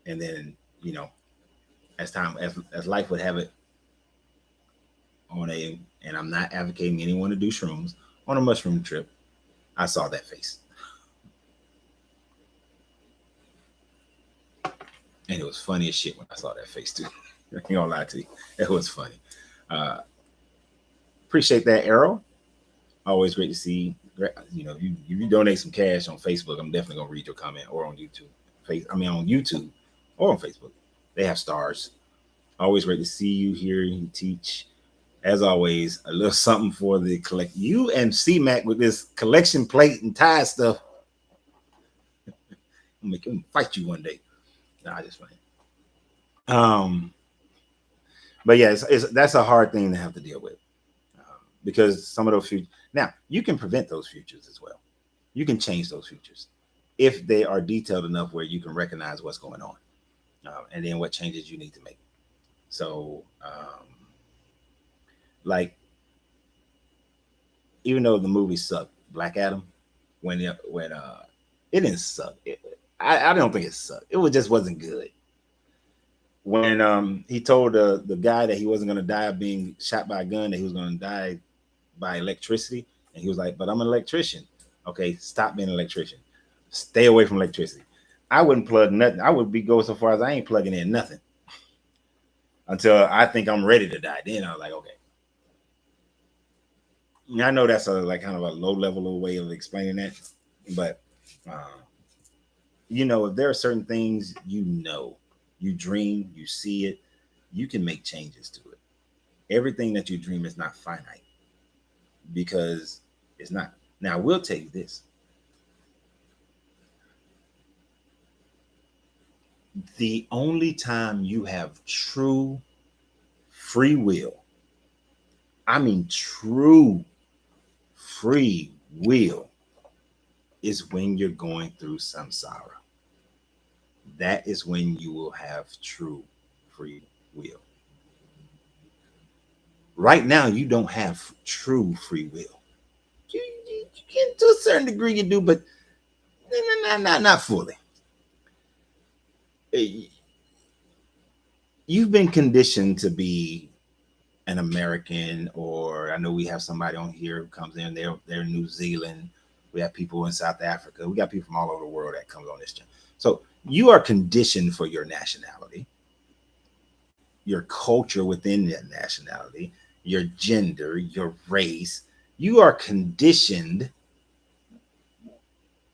And then, as life would have it, and I'm not advocating anyone to do shrooms, on a mushroom trip, I saw that face. And it was funny as shit when I saw that face too. I ain't gonna lie to you. It was funny. Uh, Appreciate that, Arrow. Always great to see. If you donate some cash on Facebook, I'm definitely gonna read your comment, or on YouTube. On YouTube or on Facebook. They have stars. Always great to see you here. You teach. As always, a little something for the collect. You and C-Mac with this collection plate and tie stuff. I'm gonna fight you one day. Nah, just funny. But yeah, that's a hard thing to have to deal with, because some of those futures. Now you can prevent those futures as well. You can change those futures if they are detailed enough where you can recognize what's going on, and then what changes you need to make. So, like, even though the movie sucked, Black Adam, when it didn't suck. I don't think it sucked. It just wasn't good. When he told the guy that he wasn't going to die of being shot by a gun, that he was going to die by electricity, and he was like, "But I'm an electrician." Okay, stop being an electrician. Stay away from electricity. I wouldn't plug nothing. I would go so far as I ain't plugging in nothing until I think I'm ready to die. Then I was like, okay. I know that's kind of a low level way of explaining that, but if there are certain things, you dream, you see it, you can make changes to it. Everything that you dream is not finite, because it's not. Now, I will tell you this. The only time you have true free will, I mean true free will, is when you're going through samsara. that is when you will have true free will. Right now, you don't have true free will. You can, to a certain degree, you do, but not fully. Eh, You've been conditioned to be an American, or I know we have somebody on here who comes in. They're New Zealand. We have people in South Africa. We got people from all over the world that comes on this channel. So you are conditioned for your nationality, your culture within that nationality, your gender, your race. You are conditioned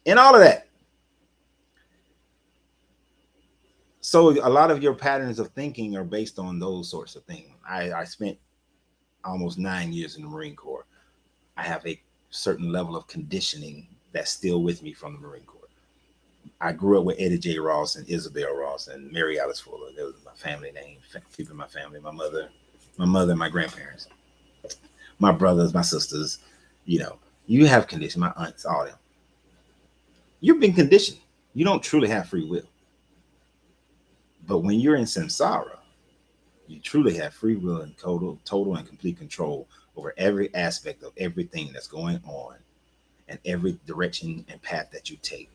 in all of that. So a lot of your patterns of thinking are based on those sorts of things. I spent almost 9 years in the Marine Corps. I have a certain level of conditioning that's still with me from the Marine Corps. I grew up with Eddie J. Ross and Isabel Ross and Mary Alice Fuller. That was my family name, people in my family, my mother, and my grandparents, my brothers, my sisters. You have conditioned, my aunts, all them. You've been conditioned. You don't truly have free will. But when you're in samsara, you truly have free will and total and complete control over every aspect of everything that's going on and every direction and path that you take.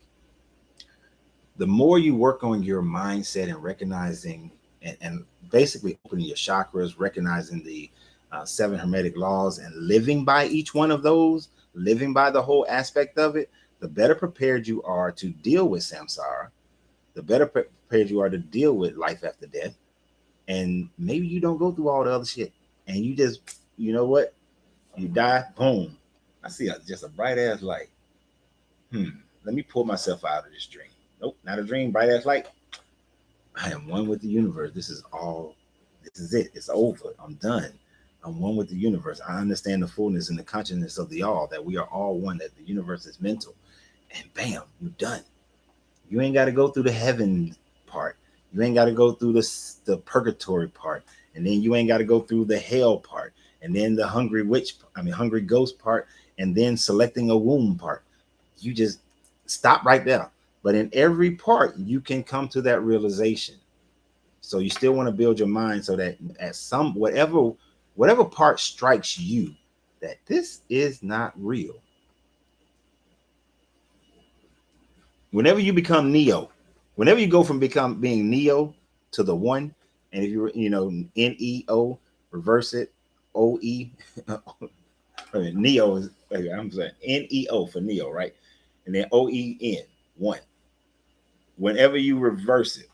The more you work on your mindset and recognizing and basically opening your chakras, recognizing the 7 hermetic laws and living by each one of those, living by the whole aspect of it, the better prepared you are to deal with samsara, the better prepared you are to deal with life after death. And maybe you don't go through all the other shit. And you just, you know what? You die, boom. I see just a bright ass light. Let me pull myself out of this dream. Nope, not a dream, bright ass light. I am one with the universe. This is it. It's over. I'm done. I'm one with the universe. I understand the fullness and the consciousness of the all, that we are all one, that the universe is mental. And bam, you're done. You ain't got to go through the heaven part. You ain't got to go through the purgatory part. And then you ain't got to go through the hell part. And then the hungry ghost part. And then selecting a womb part. You just stop right there. But in every part, you can come to that realization. So you still want to build your mind so that at whatever part strikes you, that this is not real. Whenever you become Neo, whenever you go from being Neo to the one, and if NEO, reverse it, OE, Neo is, I'm saying NEO for Neo, right? And then OEN, one. Whenever you reverse it,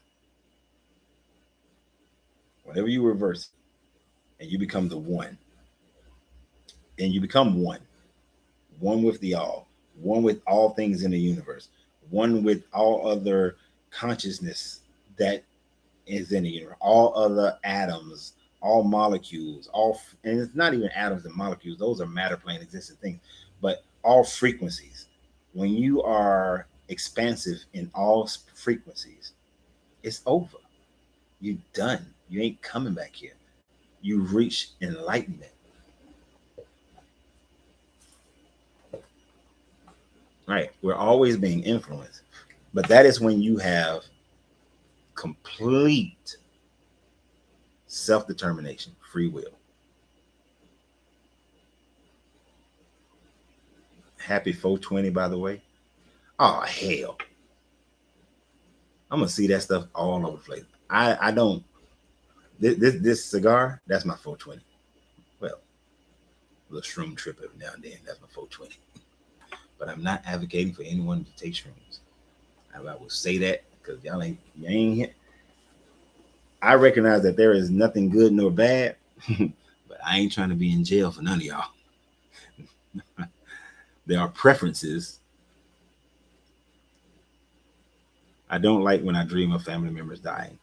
and you become the one, and you become one with the all, one with all things in the universe, one with all other consciousness that is in the universe, all other atoms, all molecules, and it's not even atoms and molecules, those are matter plane existing things, but all frequencies. When you are expansive in all frequencies, it's over. You're done. You ain't coming back here. You've reached enlightenment. Right. We're always being influenced. But that is when you have complete self-determination, free will. Happy 420, by the way. Oh, hell. I'm going to see that stuff all over the place. I don't. This cigar, that's my 420. Well, a little shroom trip every now and then. That's my 420. But I'm not advocating for anyone to take shrooms. I will say that because you ain't here. I recognize that there is nothing good nor bad, but I ain't trying to be in jail for none of y'all. There are preferences. I don't like when I dream of family members dying.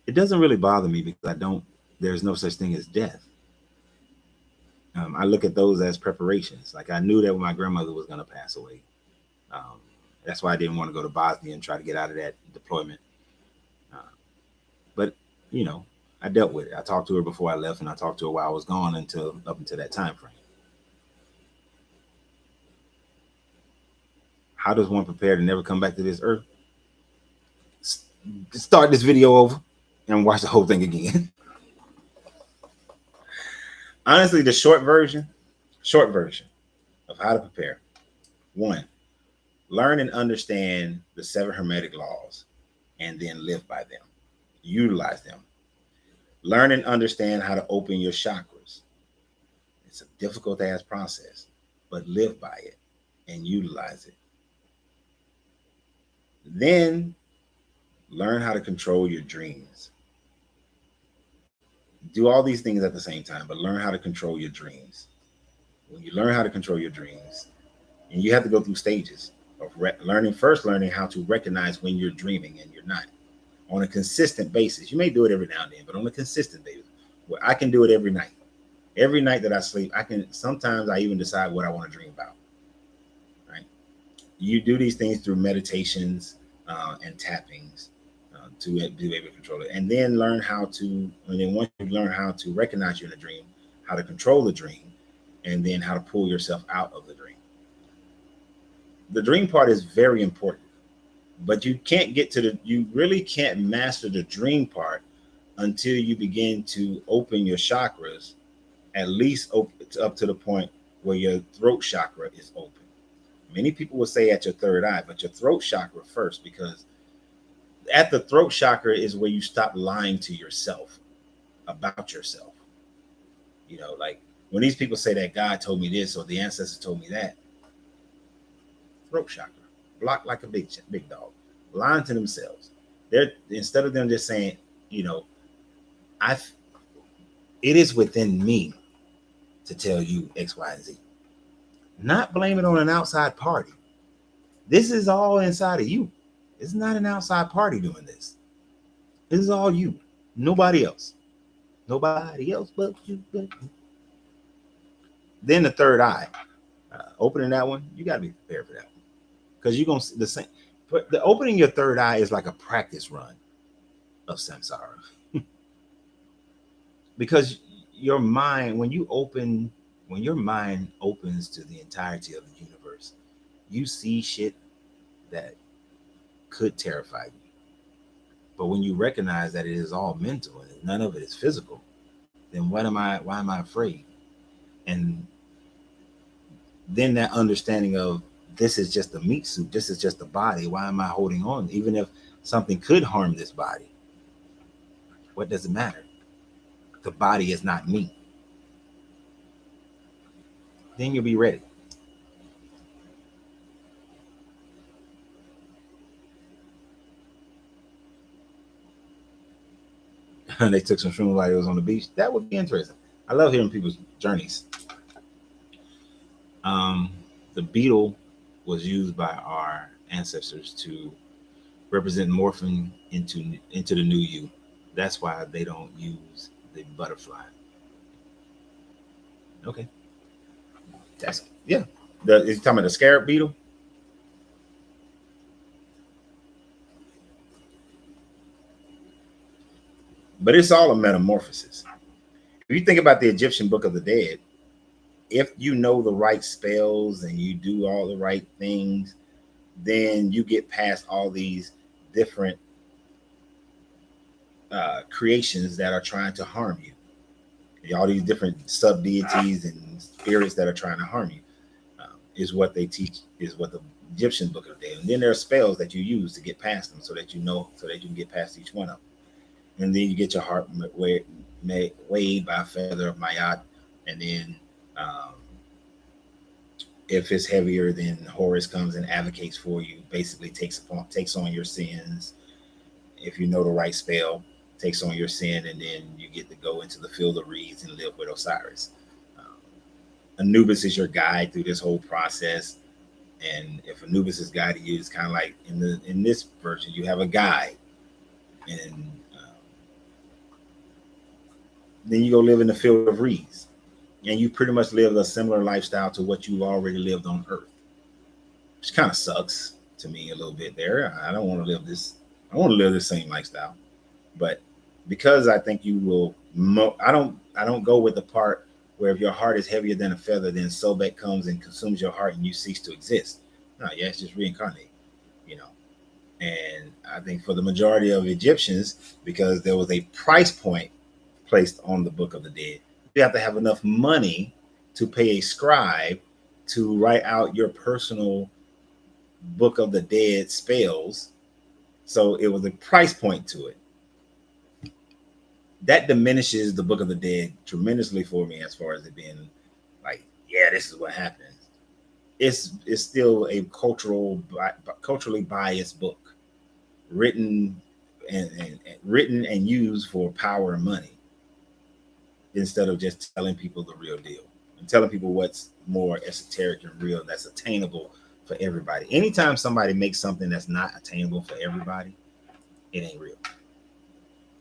It doesn't really bother me because there's no such thing as death. I look at those as preparations. Like I knew that when my grandmother was going to pass away. That's why I didn't want to go to Bosnia and try to get out of that deployment. But, I dealt with it. I talked to her before I left, and I talked to her while I was gone up until that time frame. How does one prepare to never come back to this earth? start this video over and watch the whole thing again. Honestly, the short version of how to prepare. One, learn and understand the 7 hermetic laws and then live by them. Utilize them. Learn and understand how to open your chakras. It's a difficult ass process, but live by it and utilize it. Then learn how to control your dreams. Do all these things at the same time, but learn how to control your dreams. When you learn how to control your dreams, and you have to go through stages of learning how to recognize when you're dreaming and you're not on a consistent basis. You may do it every now and then, but on a consistent basis, where I can do it every night. Every night that I sleep, I can, sometimes I even decide what I want to dream about, right? You do these things through meditations and tappings to be able to control it. And then once you learn how to recognize you're in a dream, how to control the dream, and then how to pull yourself out of the dream. The dream part is very important, but you really can't master the dream part until you begin to open your chakras, at least up to the point where your throat chakra is open. Many people will say at your third eye, but your throat chakra first, because at the throat chakra is where you stop lying to yourself about yourself. Like when these people say that God told me this or the ancestors told me that, throat chakra blocked like a big dog, lying to themselves. They're, instead of them just saying, it is within me to tell you X, Y, and Z. Not blame it on an outside party. This is all inside of you. It's not an outside party doing this. This is all you. Nobody else. Nobody else but you. Then the third eye. Opening that one, you got to be prepared for that one. Because you're going to see the same. But the opening your third eye is like a practice run of samsara. Because your mind, when your mind opens to the entirety of the universe, you see shit that could terrify you. But when you recognize that it is all mental and none of it is physical, then why am I afraid? And then that understanding of this is just a meat suit, this is just a body. Why am I holding on? Even if something could harm this body, what does it matter? The body is not me. Then you'll be ready. They took some shrooms while it was on the beach. That would be interesting. I love hearing people's journeys. The beetle was used by our ancestors to represent morphing into the new you. That's why they don't use the butterfly. Okay, that's yeah. Is you talking about the scarab beetle? But it's all a metamorphosis. If you think about the Egyptian Book of the Dead, if you know the right spells and you do all the right things, then you get past all these different creations that are trying to harm you. All these different sub deities and spirits that are trying to harm you is what they teach, is what the Egyptian Book of the Dead. And then there are spells that you use to get past them, so that you can get past each one of them. And then you get your heart weighed by a feather of Mayat, and then if it's heavier, then Horus comes and advocates for you, basically takes on your sins. If you know the right spell, takes on your sin, and then you get to go into the field of reeds and live with Osiris. Anubis is your guide through this whole process. And if Anubis is guiding you, it's kind of like in this version, you have a guide. And then you go live in the field of reeds. And you pretty much live a similar lifestyle to what you already lived on Earth. Which kind of sucks to me a little bit there. I don't want to live this. I want to live the same lifestyle. But because I think you will, I don't go with the part where if your heart is heavier than a feather, then Sobek comes and consumes your heart and you cease to exist. No, yeah, it's just reincarnate, you know. And I think for the majority of Egyptians, because there was a price point placed on the Book of the Dead, you have to have enough money to pay a scribe to write out your personal Book of the Dead spells. So it was a price point to it. That diminishes the Book of the Dead tremendously for me as far as it being like, yeah, this is what happens. It's still a culturally biased book, written and written and used for power and money, instead of just telling people the real deal and telling people what's more esoteric and real that's attainable for everybody. Anytime somebody makes something that's not attainable for everybody, it ain't real.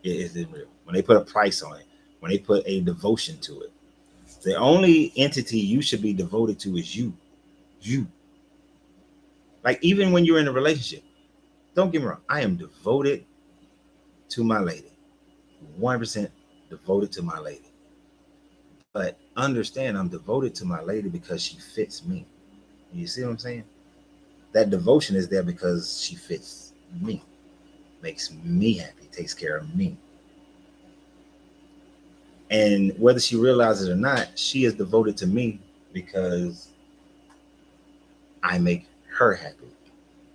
It isn't real. When they put a price on it, when they put a devotion to it, the only entity you should be devoted to is you. You. Like, even when you're in a relationship, don't get me wrong, I am devoted to my lady. 100% devoted to my lady. But understand, I'm devoted to my lady because she fits me. You see what I'm saying? That devotion is there because she fits me, makes me happy, takes care of me. And whether she realizes it or not, she is devoted to me because I make her happy.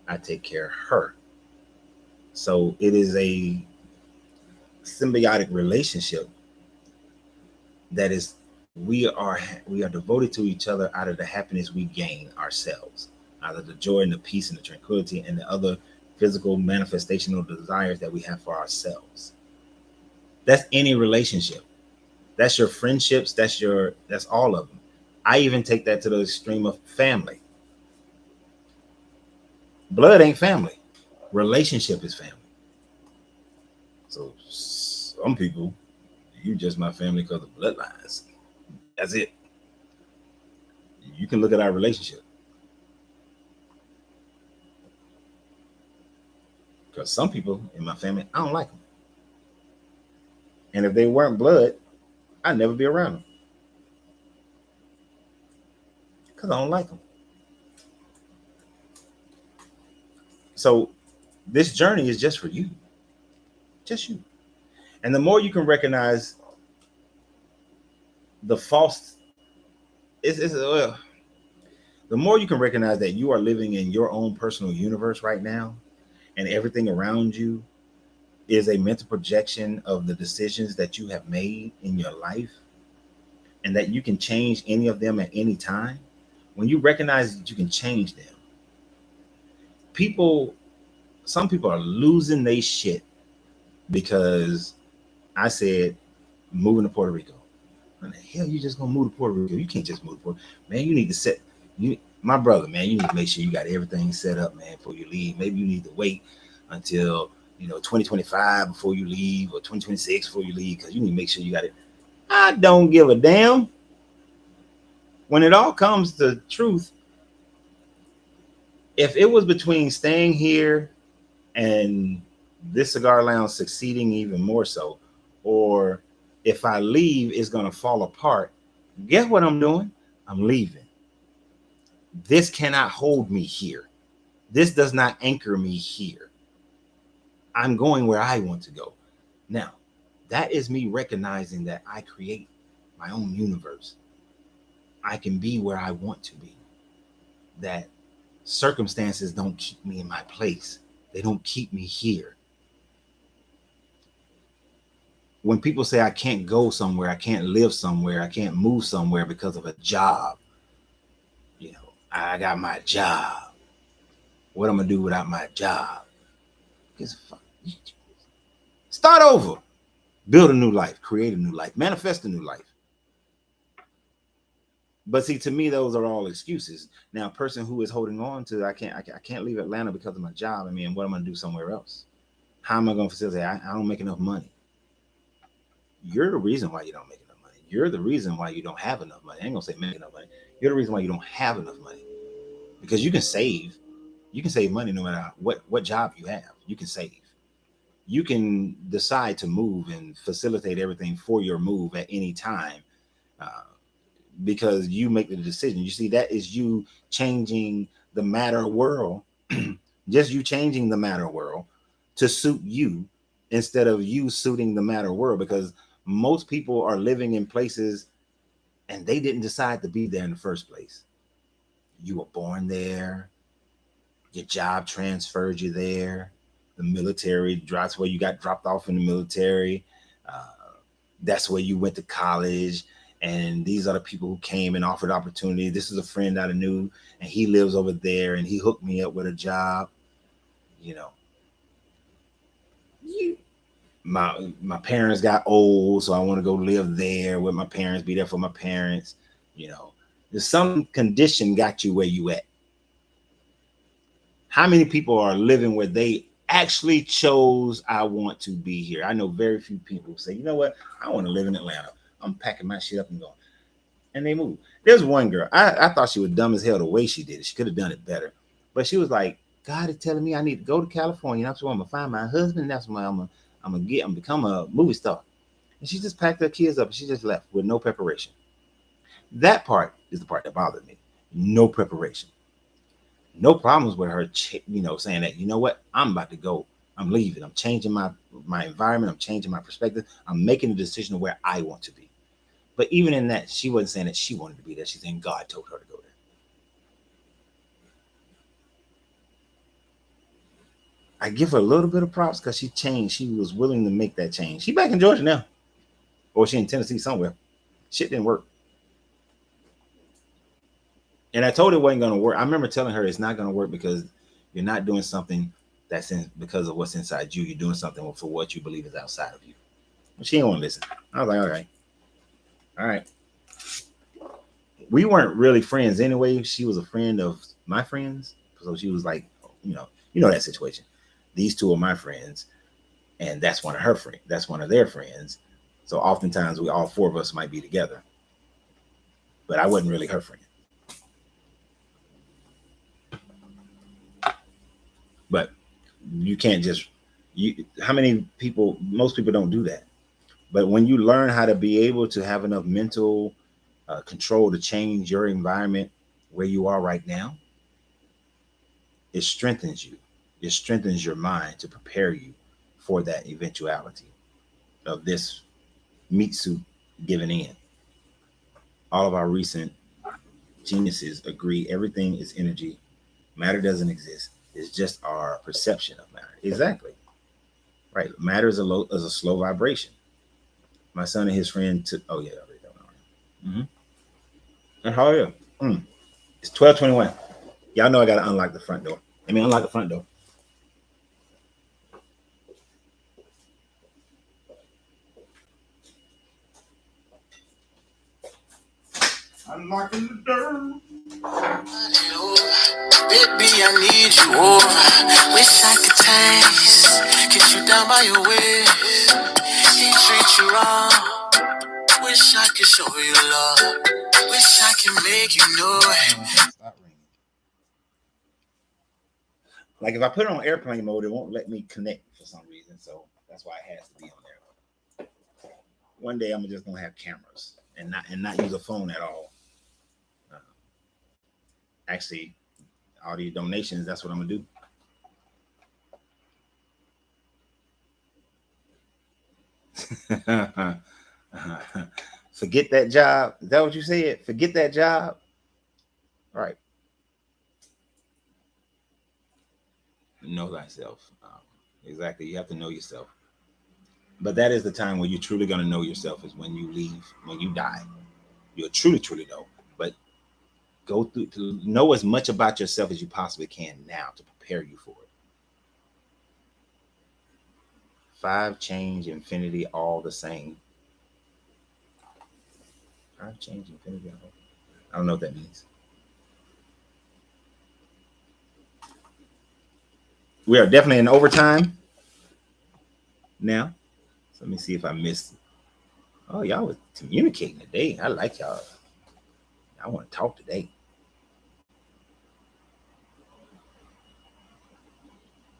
I take care of her. So it is a symbiotic relationship that is, we are devoted to each other out of the happiness we gain ourselves, out of the joy and the peace and the tranquility and the other physical manifestational desires that we have for ourselves. That's any relationship. That's your friendships. That's all of them. I even take that to the extreme of family. Blood ain't family. Relationship is family. So some people, you just my family because of bloodlines. That's it. You can look at our relationship, because some people in my family, I don't like them. And if they weren't blood, I'd never be around them because I don't like them. So this journey is just for you, just you. And the more you can recognize the false, well, the more you can recognize that you are living in your own personal universe right now, and everything around you is a mental projection of the decisions that you have made in your life, and that you can change any of them at any time. When you recognize that you can change them, people, some people are losing their shit because I said moving to Puerto Rico. When the hell you just gonna move to Puerto Rico? You can't just move to Puerto Rico. Man, you need to set you my brother, man, you need to make sure you got everything set up, man, before you leave. Maybe you need to wait until 2025 before you leave, or 2026 before you leave, because you need to make sure you got it. I don't give a damn. When it all comes to truth, if it was between staying here and this cigar lounge succeeding even more so, or if I leave, it's going to fall apart. Guess what I'm doing? I'm leaving. This cannot hold me here. This does not anchor me here. I'm going where I want to go. Now, that is me recognizing that I create my own universe. I can be where I want to be. That circumstances don't keep me in my place. They don't keep me here. When people say I can't go somewhere, I can't live somewhere, I can't move somewhere because of a job, I got my job. What am I gonna do without my job? Start over, build a new life, create a new life, manifest a new life. But see, to me, those are all excuses. Now, a person who is holding on to I can't leave Atlanta because of my job. I mean, what am I gonna do somewhere else? How am I gonna facilitate? I don't make enough money. You're the reason why you don't make enough money. You're the reason why you don't have enough money. I ain't gonna say make enough money. You're the reason why you don't have enough money. Because you can save. You can save money no matter what job you have. You can save. You can decide to move and facilitate everything for your move at any time, uh, because you make the decision. You see, that is you changing the matter world Just you changing the matter world to suit you instead of you suiting the matter world, because most people are living in places and they didn't decide to be there in the first place. You were born there, your job transferred you there, the military, that's where you got dropped off in the military. Uh, that's where you went to college. And these are the people who came and offered opportunity. This is a friend that I knew, and he lives over there, and he hooked me up with a job. You know, you, my parents got old, so I want to go live there with my parents, be there for my parents. You know, there's some condition got you where you at. How many people are living where they actually chose, I want to be here? I know very few people who say, you know what, I want to live in Atlanta. I'm packing my shit up and going. And they move. There's one girl, I thought she was dumb as hell the way she did it. She could have done it better. But she was like, God is telling me I need to go to California. That's where I'm gonna find my husband. That's where I'm gonna become a movie star. And she just packed her kids up and she just left with no preparation. That part is the part that bothered me. No preparation. No problems with her, saying that, you know what, I'm about to go. I'm leaving. I'm changing my environment. I'm changing my perspective. I'm making a decision of where I want to be. But even in that, she wasn't saying that she wanted to be there. She's saying God told her to go there. I give her a little bit of props because she changed. She was willing to make that change. She back in Georgia now, or she in Tennessee somewhere. Shit didn't work. And I told her it wasn't going to work. I remember telling her it's not going to work because you're not doing something that's in because of what's inside you. You're doing something for what you believe is outside of you. But she didn't want to listen. I was like, all right. We weren't really friends anyway. She was a friend of my friends, so she was like, that situation. These two are my friends, and that's one of her friends. That's one of their friends. So oftentimes we all four of us might be together, but I wasn't really her friend. But you can't just you. How many people? Most people don't do that. But when you learn how to be able to have enough mental control to change your environment where you are right now, it strengthens you. It strengthens your mind to prepare you for that eventuality of this meat suit giving in. All of our recent geniuses agree everything is energy. Matter doesn't exist. It's just our perception of matter. Exactly. Right. Matter is a slow vibration. My son and his friend took. Oh yeah, I already don't know. Mm-hmm. And how are you? It's 12:21. Y'all know I gotta unlock the front door. Unlock the front door. Unlocking the door. Baby, I need you over. Wish I could taste. Kiss you down by your waist. He treat you wrong. Wish I could show you love. Wish I could make you know it. Stop ringing. Like if I put it on airplane mode, it won't let me connect for some reason. So that's why it has to be on there. One day I'm just gonna have cameras and not use a phone at all. Uh, Actually, all these donations, that's what I'm gonna do. Forget that job. Is that what you said? Forget that job. All right. Know thyself. Exactly. You have to know yourself. But that is the time where you're truly going to know yourself is when you leave, when you die. You'll truly, truly know. But go through to know as much about yourself as you possibly can now to prepare you for it. Five change infinity all the same. Five change infinity. I don't know what that means. We are definitely in overtime now. So let me see if I missed. Oh, y'all was communicating today. I like y'all. I want to talk today.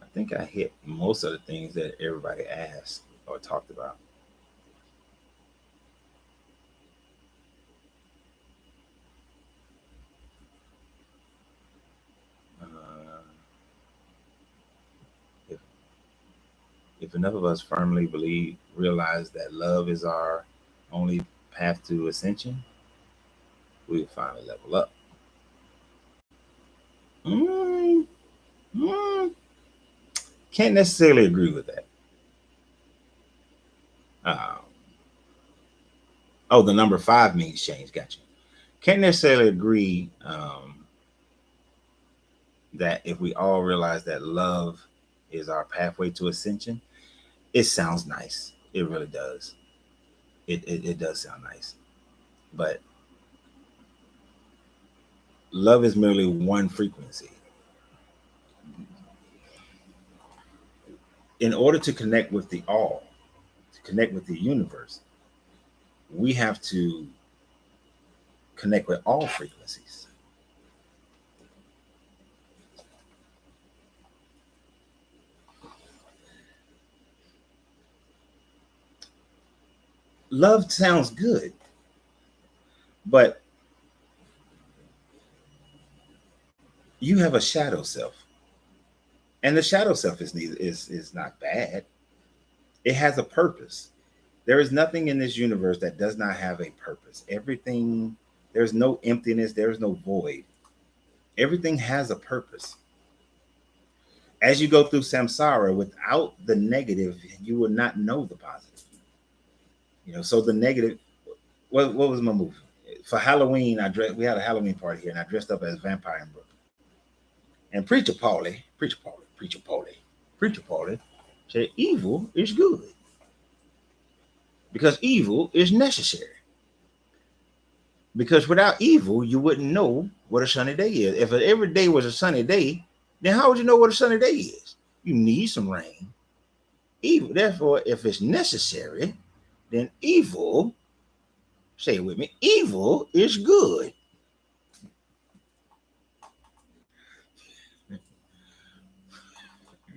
I think I hit most of the things that everybody asked or talked about. Uh, If enough of us firmly realize that love is our only path to ascension, we will finally level up. Mm, mm, can't necessarily agree with that. Uh, oh, the number 5 means change. Gotcha. Can't necessarily agree that if we all realize that love is our pathway to ascension, it sounds nice. It really does. It does sound nice. But love is merely one frequency. In order to connect with the all, to connect with the universe, we have to connect with all frequencies. Love sounds good, but you have a shadow self, and the shadow self is not bad. It has a purpose. There is nothing in this universe that does not have a purpose. Everything, there's no emptiness, there's no void. Everything has a purpose. As you go through samsara, without the negative, you will not know the positive. So the negative. What was my movie? For Halloween, we had a Halloween party here, and I dressed up as vampire in Brooklyn. And Preacher Paulie said, "Evil is good because evil is necessary. Because without evil, you wouldn't know what a sunny day is. If every day was a sunny day, then how would you know what a sunny day is? You need some rain. Evil. Therefore, if it's necessary, then evil, say it with me, evil is good."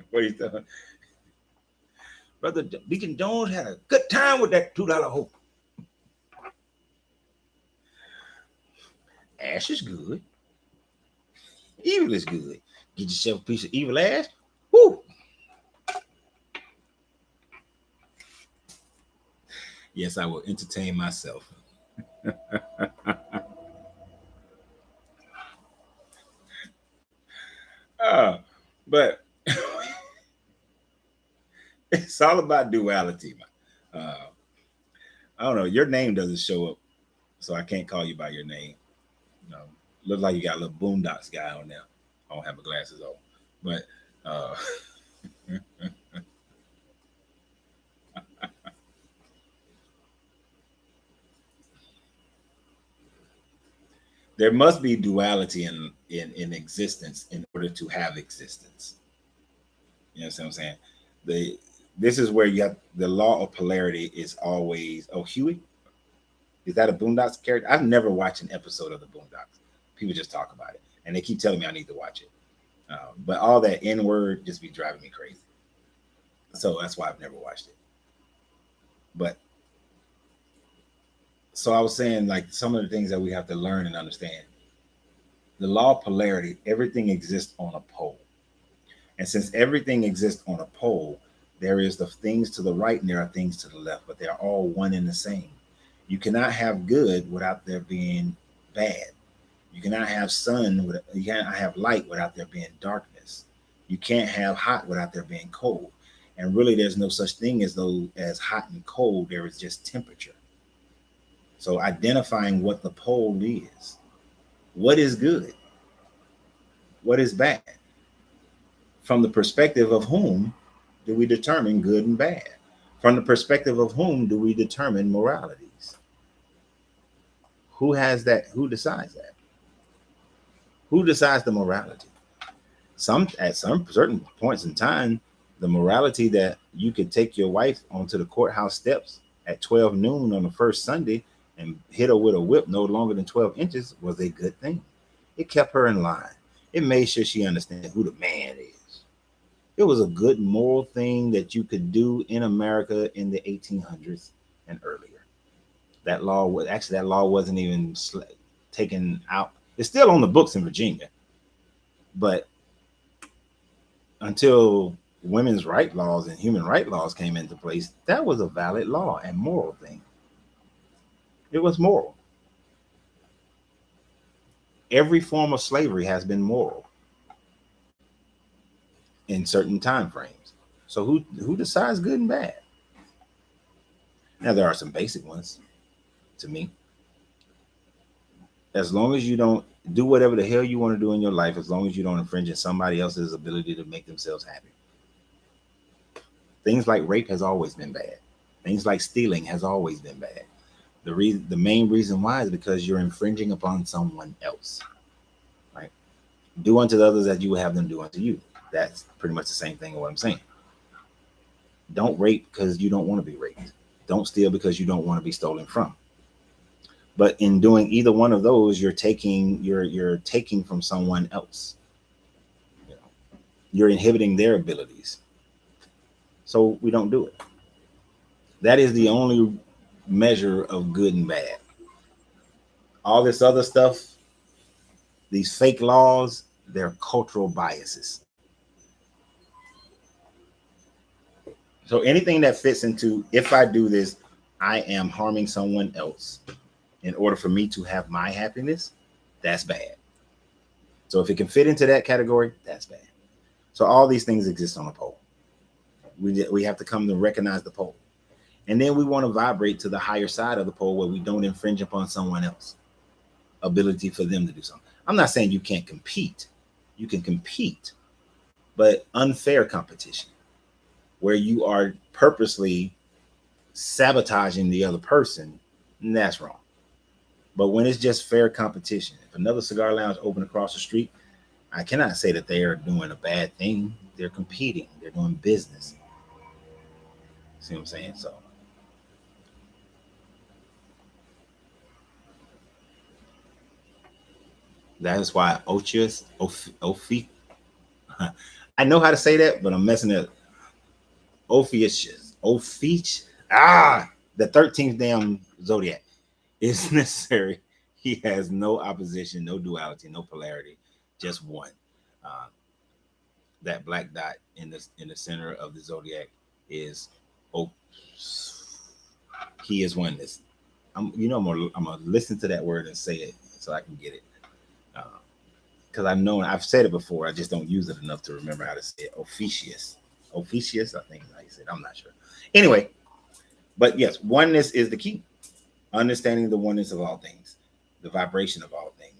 What are you doing? Brother Deacon Jones had a good time with that $2 hope. Ash is good. Evil is good. Get yourself a piece of evil ash. Woo! Yes, I will entertain myself. But it's all about duality. I don't know. Your name doesn't show up, so I can't call you by your name. Look like you got a little Boondocks guy on there. I don't have my glasses on, but there must be duality in existence in order to have existence. You know what I'm saying? This is where you have the law of polarity is always. Oh, Huey, is that a Boondocks character? I've never watched an episode of the Boondocks. People just talk about it, and they keep telling me I need to watch it. But all that N word just be driving me crazy. So that's why I've never watched it. But so I was saying, like, some of the things that we have to learn and understand. The law of polarity, everything exists on a pole. And since everything exists on a pole, there is the things to the right and there are things to the left, but they're all one and the same. You cannot have good without there being bad. You cannot have you cannot have light without there being darkness. You can't have hot without there being cold. And really, there's no such thing as hot and cold. There is just temperature. So identifying what the pole is, what is good, what is bad, from the perspective of whom do we determine good and bad? From the perspective of whom do we determine moralities? Who has that? Who decides that? Who decides the morality? At some certain points in time, the morality that you could take your wife onto the courthouse steps at 12 noon on the first Sunday and hit her with a whip no longer than 12 inches was a good thing. It kept her in line. It made sure she understood who the man is. It was a good moral thing that you could do in America in the 1800s and earlier. That law wasn't even taken out. It's still on the books in Virginia, but until women's right laws and human right laws came into place, that was a valid law and moral thing. It was moral. Every form of slavery has been moral in certain time frames. So who decides good and bad? Now there are some basic ones to me. As long as you don't do whatever the hell you want to do in your life, as long as you don't infringe on somebody else's ability to make themselves happy. Things like rape has always been bad. Things like stealing has always been bad. The main reason why is because you're infringing upon someone else. Right? Do unto the others as you would have them do unto you. That's pretty much the same thing of what I'm saying. Don't rape because you don't want to be raped. Don't steal because you don't want to be stolen from. But in doing either one of those, you're taking from someone else. You know, you're inhibiting their abilities. So we don't do it. That is the only measure of good and bad. All this other stuff, these fake laws, they're cultural biases. So anything that fits into, if I do this, I am harming someone else in order for me to have my happiness, that's bad. So if it can fit into that category, that's bad. So all these things exist on a pole. We have to come to recognize the pole. And then we want to vibrate to the higher side of the pole where we don't infringe upon someone else's ability for them to do something. I'm not saying you can't compete. You can compete, but unfair competition, where you are purposely sabotaging the other person, that's wrong. But when it's just fair competition, if another cigar lounge open across the street, I cannot say that they are doing a bad thing. They're competing. They're doing business. See what I'm saying? So that is why I know how to say that, but I'm messing it up. The 13th damn zodiac is necessary. He has no opposition, no duality, no polarity, just one. Uh, that black dot in the center of the zodiac is oh, he is oneness. I'm gonna listen to that word and say it so I can get it. Because I've said it before, I just don't use it enough to remember how to say it. Officious, I think is how you say it. I'm not sure. Anyway, but yes, oneness is the key. Understanding the oneness of all things, the vibration of all things,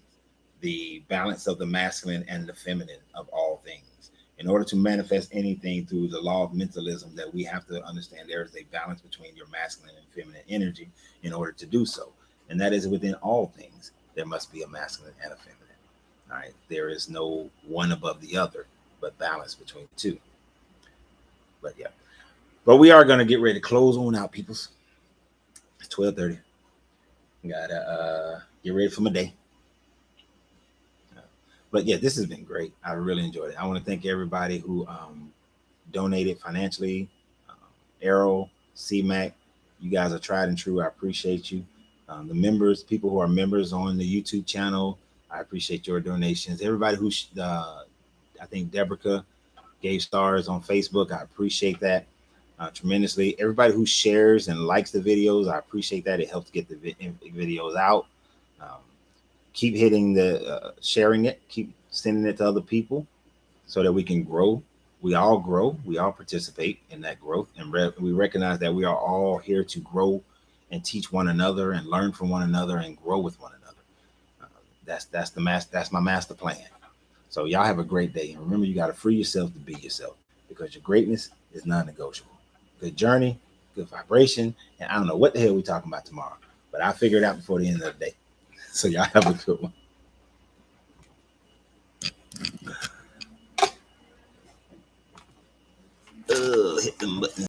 the balance of the masculine and the feminine of all things. In order to manifest anything through the law of mentalism, that we have to understand there is a balance between your masculine and feminine energy in order to do so. And that is within all things, there must be a masculine and a feminine. All right. There is no one above the other, but balance between the two. But yeah. But we are going to get ready to close on out, peoples. It's 12:30. Gotta get ready for my day. But yeah, this has been great. I really enjoyed it. I want to thank everybody who donated financially. Arrow, CMAC, you guys are tried and true. I appreciate you. The members, people who are members on the YouTube channel, I appreciate your donations. Everybody who, I think Deborah gave stars on Facebook, I appreciate that tremendously. Everybody who shares and likes the videos, I appreciate that. It helps get the videos out. Um, keep hitting sharing it, keep sending it to other people so that we can grow. We all grow. We all participate in that growth. And we recognize that we are all here to grow and teach one another and learn from one another and grow with one another. That's my master plan. So y'all have a great day. And remember, you got to free yourself to be yourself because your greatness is non-negotiable. Good journey, good vibration. And I don't know what the hell we're talking about tomorrow, but I'll figure it out before the end of the day. So y'all have a good one. Hit them buttons.